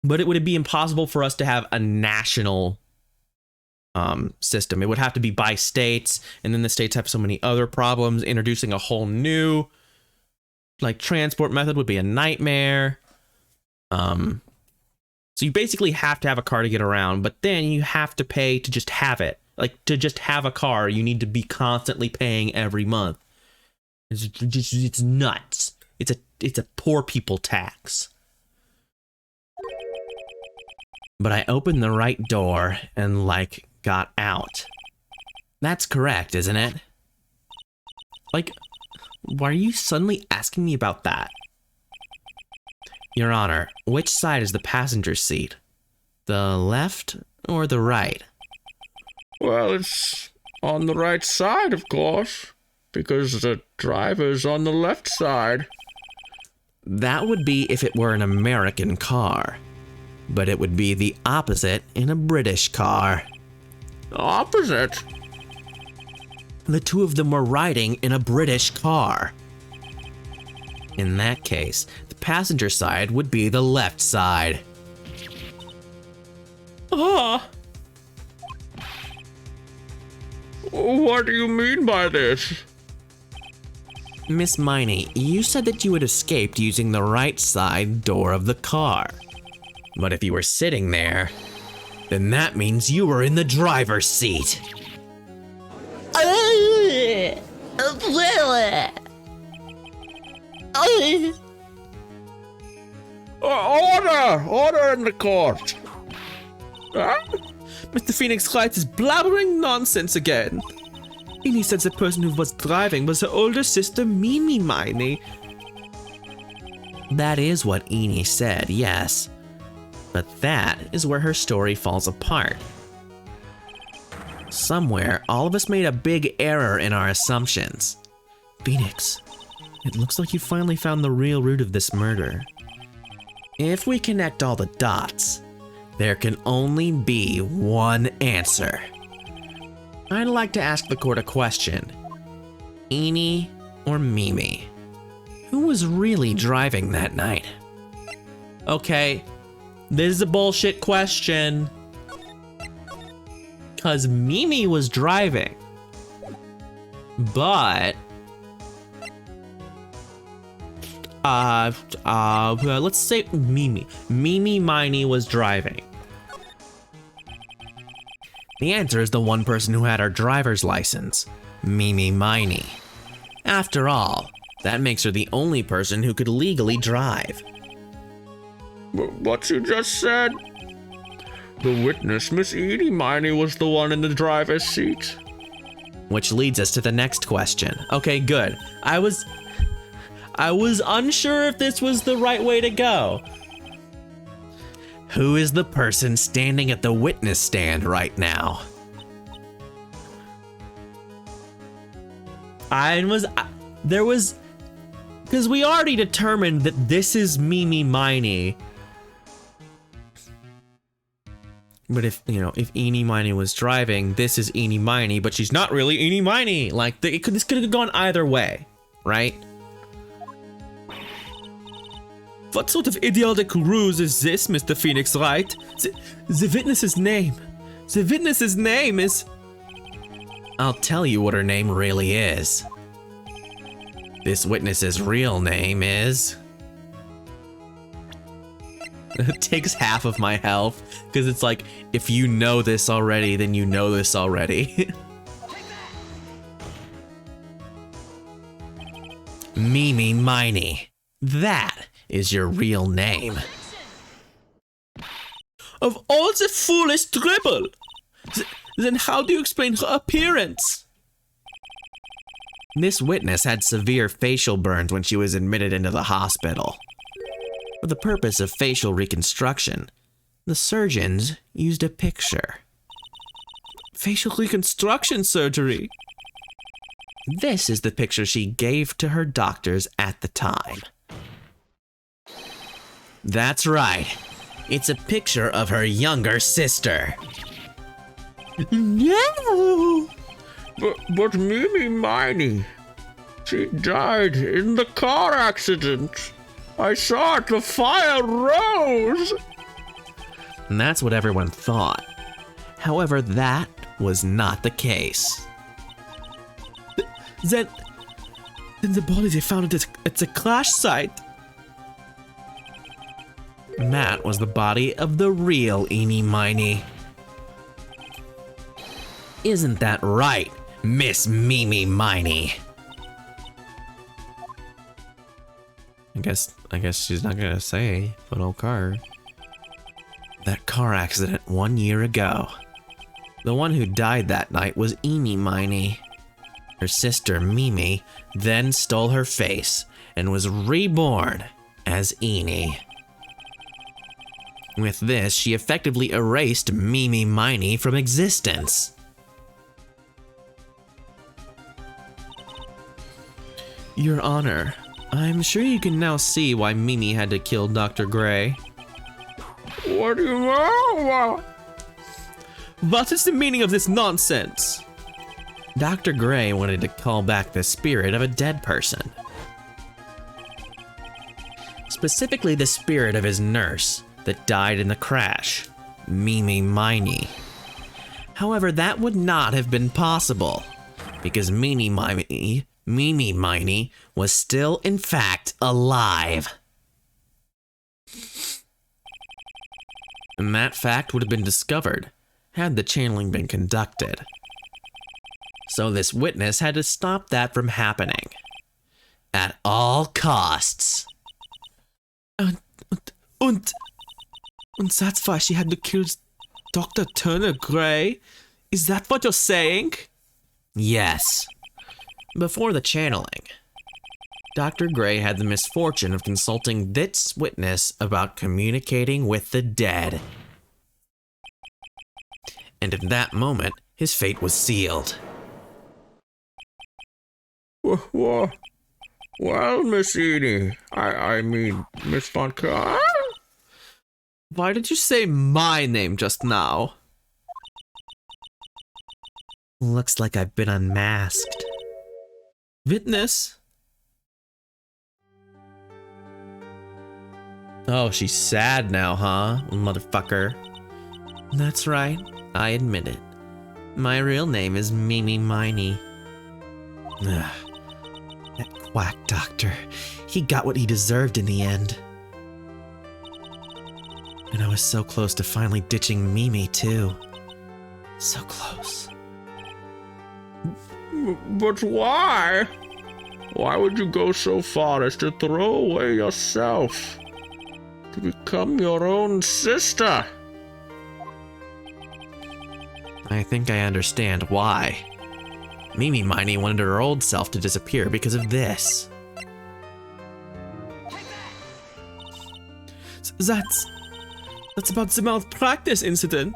But it would be impossible for us to have a national system. It would have to be by states, and then the states have so many other problems. Introducing a whole new transport method would be a nightmare. So you basically have to have a car to get around, but then you have to pay to just have it. To just have a car, you need to be constantly paying every month. It's nuts. It's a poor people tax. But I opened the right door and got out. That's correct, isn't it? Why are you suddenly asking me about that? Your Honor, which side is the passenger seat? The left or the right? Well, it's on the right side, of course, because the driver's on the left side. That would be if it were an American car. But it would be the opposite in a British car. Opposite? The two of them were riding in a British car. In that case, the passenger side would be the left side. Ah! What do you mean by this? Miss Miney, you said that you had escaped using the right side door of the car. But if you were sitting there, then that means you were in the driver's seat. Order in the court. Huh? Mr. Phoenix Lights is blabbering nonsense again. Eni said the person who was driving was her older sister, Mimi Miney. That is what Eni said, yes. But that is where her story falls apart. Somewhere, all of us made a big error in our assumptions. Phoenix, it looks like you finally found the real root of this murder. If we connect all the dots, there can only be one answer. I'd like to ask the court a question. Eni or Mimi? Who was really driving that night? Okay, this is a bullshit question. Because Mimi was driving. But let's say Mimi. Mimi Miney was driving. The answer is the one person who had her driver's license, Mimi Miney. After all, that makes her the only person who could legally drive. What you just said? The witness, Miss Eni Miney, was the one in the driver's seat. Which leads us to the next question. Okay, good. I was unsure if this was the right way to go. Who is the person standing at the witness stand right now? Because we already determined that this is Mimi Miney. But if Eni Miney was driving, this is Eni Miney, but she's not really Eni Miney. Like, this could have gone either way, right? What sort of idiotic ruse is this, Mr. Phoenix Wright? The witness's name. The witness's name is... I'll tell you what her name really is. This witness's real name is... It takes half of my health, because it's like, if you know this already, then you know this already. Mimi Miney. That is your real name. Of all the foolish dribble! Then how do you explain her appearance? This witness had severe facial burns when she was admitted into the hospital. For the purpose of facial reconstruction, the surgeons used a picture. Facial reconstruction surgery? This is the picture she gave to her doctors at the time. That's right. It's a picture of her younger sister. No! But Mimi Miney, she died in the car accident. I saw it, the fire rose! And that's what everyone thought. However, that was not the case. Then the body they found at the crash site. And that was the body of the real Eni Miney. Isn't that right, Miss Mimi Miney? I guess she's not gonna say, but okay. That car accident 1 year ago. The one who died that night was Eni Miney. Her sister Mimi then stole her face and was reborn as Eni. With this, she effectively erased Mimi Miney from existence. Your Honor, I'm sure you can now see why Mimi had to kill Dr. Gray. What do you know? What is the meaning of this nonsense? Dr. Gray wanted to call back the spirit of a dead person. Specifically the spirit of his nurse that died in the crash, Mimi Miney. However, that would not have been possible, because Mimi Miney was still, in fact, alive. And that fact would have been discovered had the channeling been conducted. So this witness had to stop that from happening. At all costs. And that's why she had to kill Dr. Turner Gray? Is that what you're saying? Yes. Before the channeling, Dr. Gray had the misfortune of consulting this witness about communicating with the dead. And in that moment, his fate was sealed. Well, Miss Edie, I mean, Miss Von Karma? Why did you say my name just now? Looks like I've been unmasked. Witness? Oh, she's sad now, huh, motherfucker? That's right, I admit it. My real name is Mimi Miney. Ugh, that quack doctor. He got what he deserved in the end. And I was so close to finally ditching Mimi, too. So close. But why? Why would you go so far as to throw away yourself? To become your own sister? I think I understand why. Mimi Miney wanted her old self to disappear because of this. That's about the malpractice incident.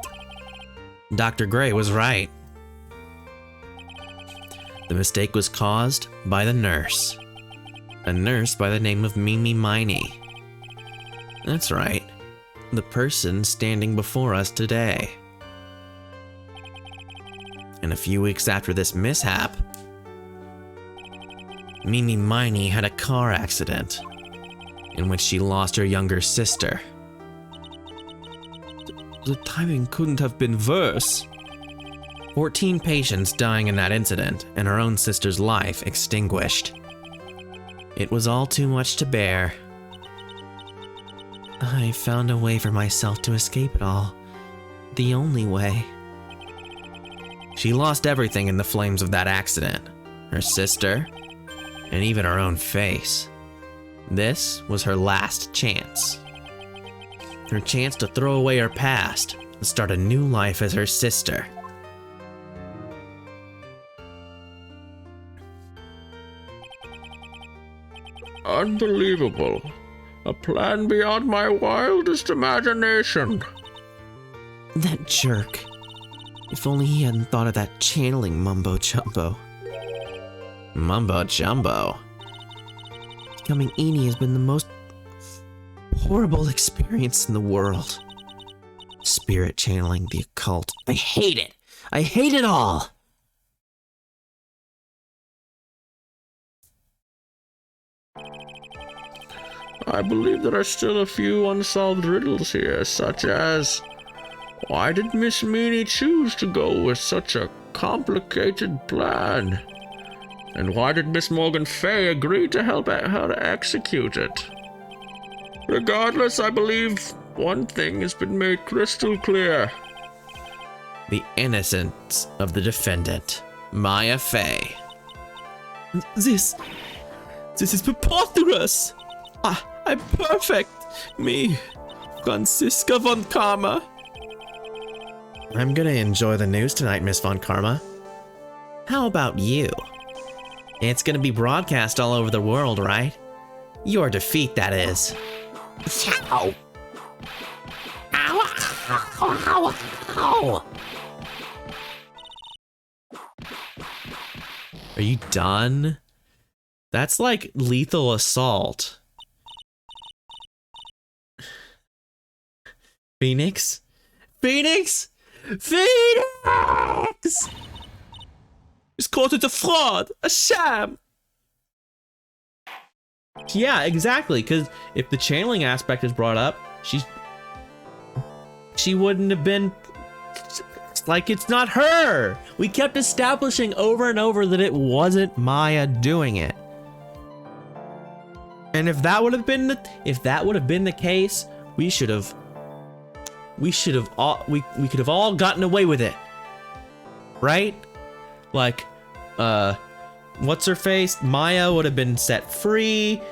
Dr. Gray was right. The mistake was caused by the nurse. A nurse by the name of Mimi Miney. That's right. The person standing before us today. And a few weeks after this mishap, Mimi Miney had a car accident in which she lost her younger sister. The timing couldn't have been worse. 14 patients dying in that incident, and her own sister's life extinguished. It was all too much to bear. I found a way for myself to escape it all. The only way. She lost everything in the flames of that accident. Her sister, and even her own face. This was her last chance. Her chance to throw away her past and start a new life as her sister. Unbelievable. A plan beyond my wildest imagination. That jerk. If only he hadn't thought of that channeling mumbo jumbo. Mumbo jumbo? Becoming Eni has been the most horrible experience in the world. Spirit channeling, the occult. I hate it. I hate it all. I believe there are still a few unsolved riddles here, such as, why did Miss Meany choose to go with such a complicated plan? And why did Miss Morgan Fay agree to help her to execute it? Regardless, I believe one thing has been made crystal clear. The innocence of the defendant, Maya Fey. This is preposterous. I'm perfect. Me, Franziska von Karma. I'm gonna enjoy the news tonight, Miss Von Karma. How about you? It's gonna be broadcast all over the world, right? Your defeat, that is. Ow! Ow! Ow! Ow! Are you done? That's like lethal assault. Phoenix? Phoenix? Phoenix! It's caught it a fraud, a sham. Yeah, exactly, because if the channeling aspect is brought up, she wouldn't have been, like, it's not her. We kept establishing over and over that it wasn't Maya doing it. And if that would have been the case, we could have all gotten away with it. Right? Like, what's her face? Maya would have been set free.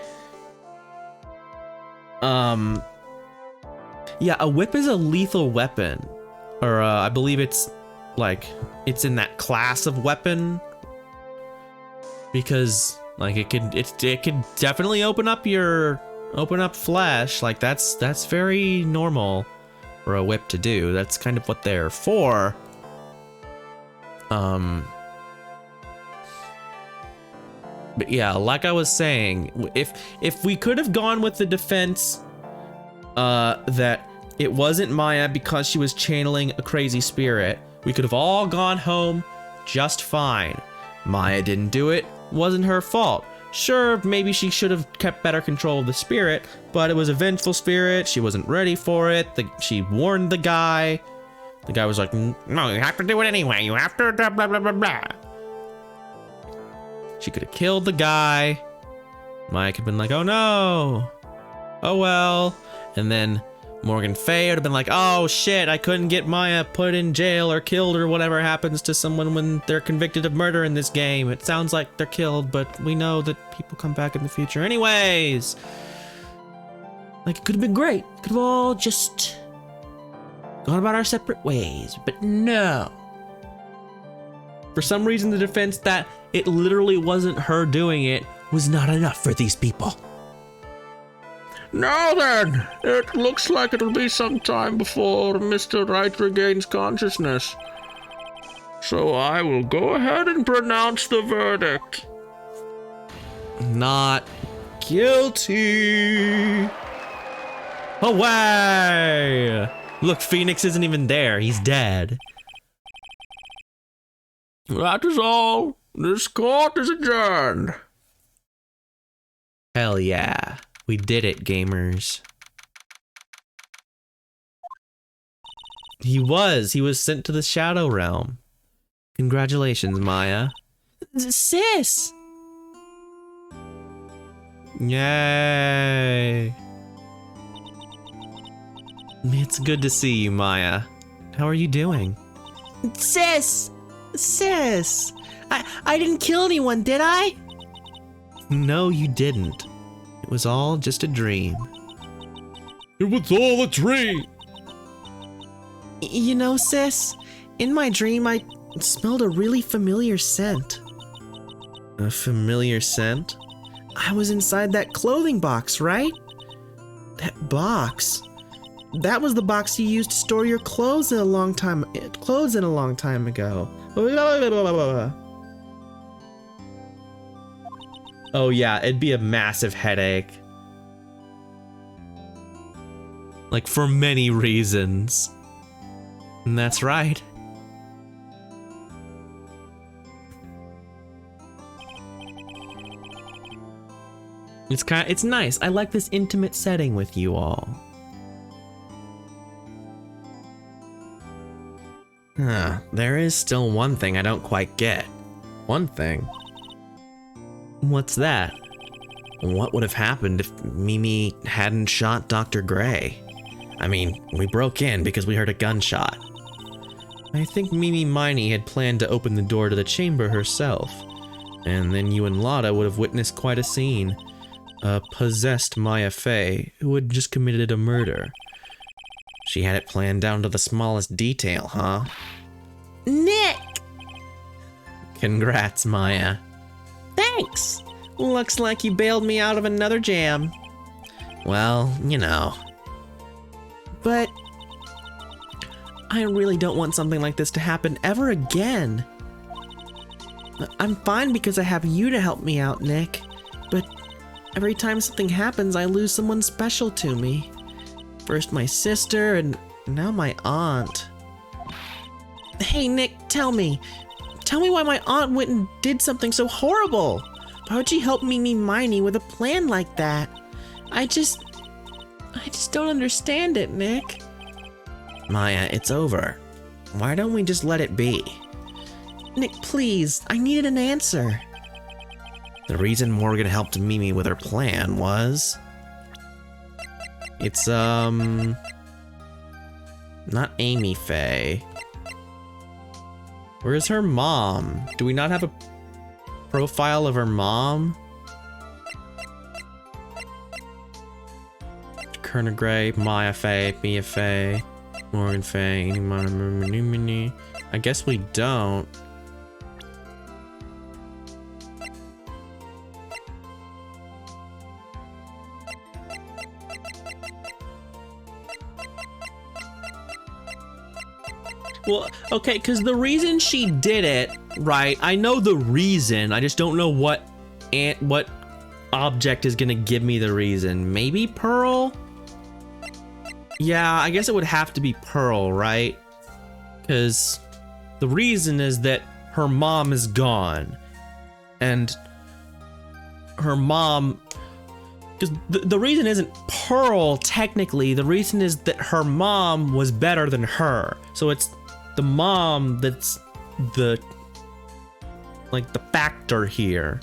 Yeah, a whip is a lethal weapon. Or, I believe it's in that class of weapon because like it could definitely open up flesh. Like that's very normal for a whip to do. That's kind of what they're for. But yeah, like I was saying, if we could have gone with the defense that it wasn't Maya because she was channeling a crazy spirit, we could have all gone home just fine. Maya didn't do it, wasn't her fault. Sure, maybe she should have kept better control of the spirit, but it was a vengeful spirit, she wasn't ready for it, she warned the guy. The guy was like, no, you have to do it anyway, you have to blah blah blah blah blah. She could have killed the guy. Maya could have been like, oh no, oh well. And then Morgan Fay would have been like, oh shit, I couldn't get Maya put in jail or killed or whatever happens to someone when they're convicted of murder in this game. It sounds like they're killed, but we know that people come back in the future anyways. Like, it could have been great. Could have all just gone about our separate ways, but no. For some reason, the defense that it literally wasn't her doing it was not enough for these people. Now then, it looks like it'll be some time before Mr. Wright regains consciousness. So I will go ahead and pronounce the verdict. Not guilty. Away! Look, Phoenix isn't even there. He's dead. That is all. This court is adjourned. Hell yeah. We did it, gamers. He was sent to the Shadow Realm. Congratulations, Maya. Sis! Yay. It's good to see you, Maya. How are you doing? Sis! I didn't kill anyone, did I? No, you didn't. It was all just a dream. It was all a dream. You know, sis, in my dream I smelled a really familiar scent. A familiar scent? I was inside that clothing box, right? That box. That was the box you used to store your clothes in a long time ago. Oh yeah, it'd be a massive headache. Like, for many reasons. And that's right. It's nice. I like this intimate setting with you all. There is still one thing I don't quite get. One thing? What's that? What would have happened if Mimi hadn't shot Dr. Gray? I mean, we broke in because we heard a gunshot. I think Mimi Miney had planned to open the door to the chamber herself, and then you and Lotta would have witnessed quite a scene. A possessed Maya Fey who had just committed a murder. She had it planned down to the smallest detail, huh? Nick! Congrats, Maya. Thanks! Looks like you bailed me out of another jam. Well, you know. But I really don't want something like this to happen ever again. I'm fine because I have you to help me out, Nick. But every time something happens, I lose someone special to me. First my sister, and now my aunt. Hey, Nick, tell me why my aunt went and did something so horrible. Why would she help Mimi Miney with a plan like that? I just don't understand it, Nick. Maya, it's over. Why don't we just let it be? Nick, please, I needed an answer. The reason Morgan helped Mimi with her plan was... It's, not Amy Faye. Where's her mom? Do we not have a profile of her mom? Kerna Gray, Maya Fey, Mia Fey, Morgan Fey, I guess we don't. Well, okay, because the reason she did it, right? I know the reason. I just don't know what object is gonna give me the reason. Maybe Pearl? Yeah, I guess it would have to be Pearl, right? Because the reason is that her mom is gone. And her mom... Because the reason isn't Pearl, technically. The reason is that her mom was better than her. So it's the mom that's the factor here.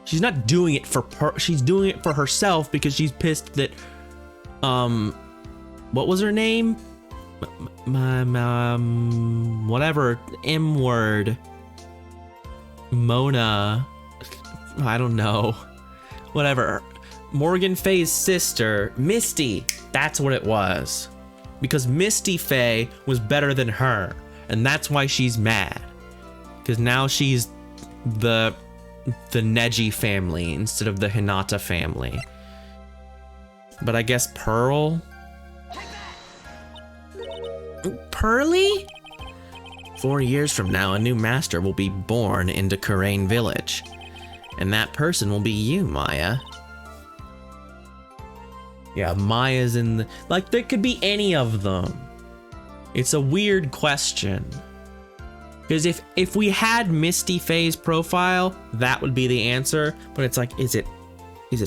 She's not doing it for she's doing it for herself because she's pissed that what was her name? Whatever M word. Mona. I don't know. Whatever. Morgan Faye's sister, Misty. That's what it was. Because Misty Faye was better than her. And that's why she's mad. Because now she's the Neji family instead of the Hinata family. But I guess Pearl? Pearly? 4 years from now, a new master will be born into Kurain Village. And that person will be you, Maya. Yeah, Maya's in the... Like, there could be any of them. It's a weird question. Because if we had Misty Faye's profile, that would be the answer. But it's like, is it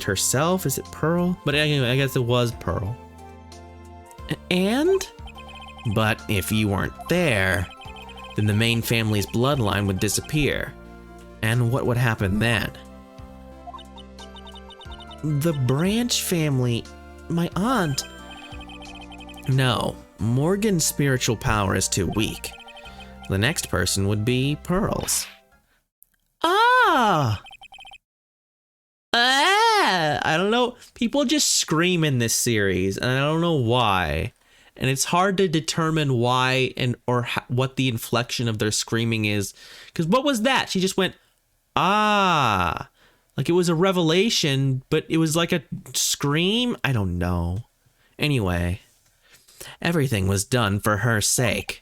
herself? Is it Pearl? But anyway, I guess it was Pearl. And? But if you weren't there, then the main family's bloodline would disappear. And what would happen then? The Branch family, my aunt. No, Morgan's spiritual power is too weak. The next person would be Pearl's. I don't know. People just scream in this series, and I don't know why. And it's hard to determine why or what the inflection of their screaming is. Because what was that? She just went, like it was a revelation, but it was like a scream. I don't know. Anyway, everything was done for her sake.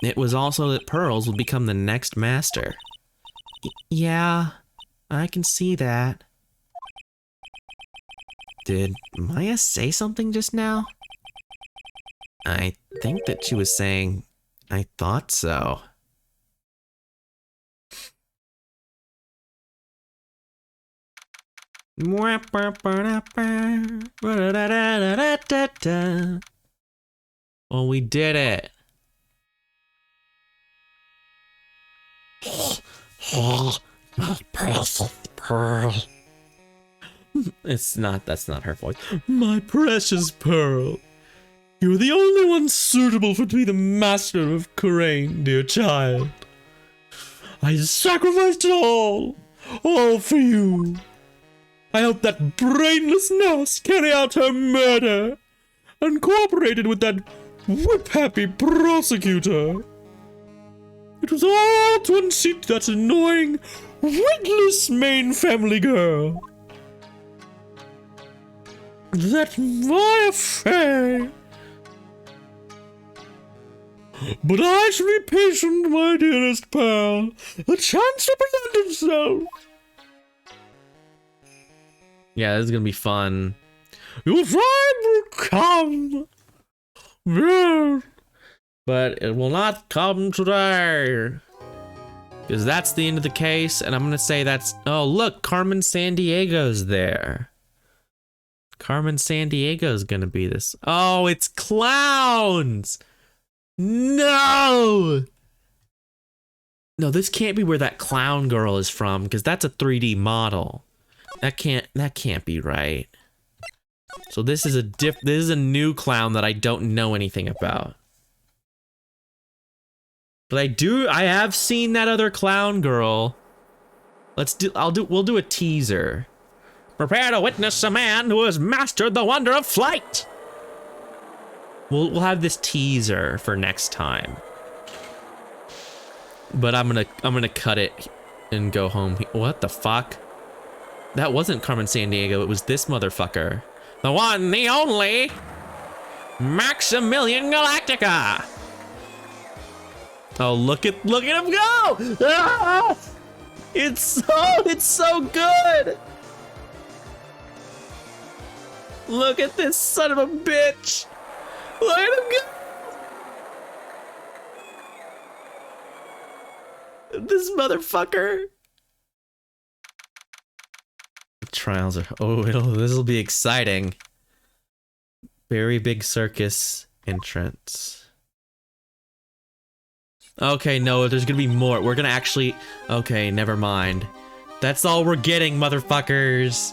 It was also that Pearls would become the next master. Yeah, I can see that. Did Maya say something just now? I think that she was saying, I thought so. Well, we did it. My precious Pearl. That's not her voice. My precious Pearl. You're the only one suitable to be the master of Kurain, dear child. I sacrificed it all for you. I helped that brainless nurse carry out her murder and cooperated with that whip-happy prosecutor. It was all to unseat that annoying, witless main family girl. That Maya Fey. But I shall be patient, my dearest Pearl. The chance to present himself. Yeah, this is gonna be fun. Your time will come. Yes. But it will not come today. Because that's the end of the case, and I'm gonna say that's... Oh, look, Carmen Sandiego's there. Carmen Sandiego's gonna be this. Oh, it's clowns! No! No, this can't be where that clown girl is from, because that's a 3D model. That can't be right. So this is a new clown that I don't know anything about. But I have seen that other clown girl. We'll do a teaser. Prepare to witness a man who has mastered the wonder of flight. We'll have this teaser for next time. But I'm gonna cut it and go home. What the fuck? That wasn't Carmen Sandiego, it was this motherfucker. The one, the only, Maximilian Galactica! Oh, look at him go! Ah! It's so good! Look at this son of a bitch! Look at him go! This motherfucker! Trials are, this'll be exciting. Very big circus entrance. Okay, no, there's gonna be more. We're gonna actually, okay, never mind. That's all we're getting, motherfuckers.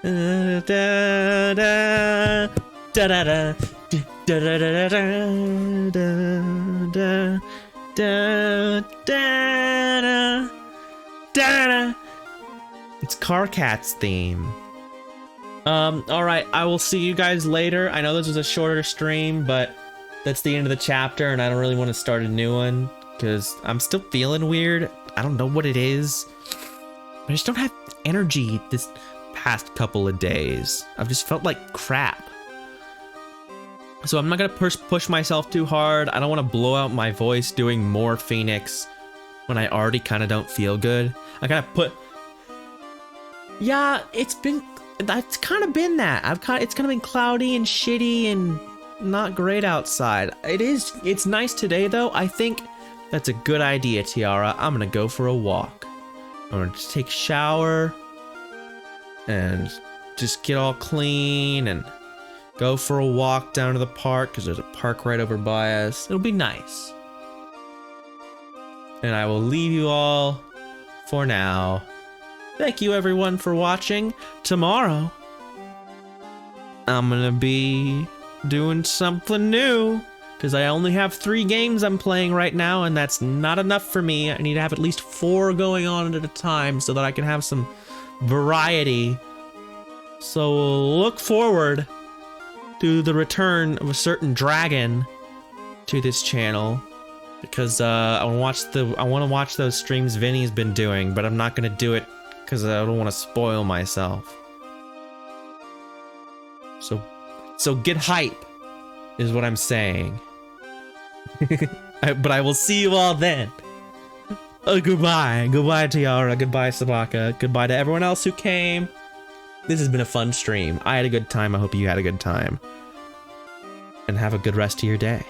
Da da da da da da da da da da da da. It's Car Cat's theme. Alright, I will see you guys later. I know this was a shorter stream, but that's the end of the chapter, and I don't really want to start a new one, because I'm still feeling weird. I don't know what it is. I just don't have energy this past couple of days. I've just felt like crap. So I'm not gonna push myself too hard. I don't want to blow out my voice doing more Phoenix when I already kind of don't feel good. I kind of put... Yeah, it's kind of been that. It's kind of been cloudy and shitty and not great outside. It's nice today though. I think that's a good idea, Tiara. I'm gonna go for a walk. I'm gonna just take a shower and just get all clean and go for a walk down to the park, because there's a park right over by us. It'll be nice. And I will leave you all for now. Thank you everyone for watching. Tomorrow, I'm gonna be doing something new, because I only have 3 games I'm playing right now, and that's not enough for me. I need to have at least 4 going on at a time so that I can have some variety. So look forward to the return of a certain dragon to this channel, because I want to watch those streams Vinny's been doing, but I'm not gonna do it because I don't want to spoil myself. So get hype is what I'm saying. But I will see you all then. Goodbye. Goodbye, Tiara. Goodbye, Sabaka. Goodbye to everyone else who came. This has been a fun stream. I had a good time. I hope you had a good time. And have a good rest of your day.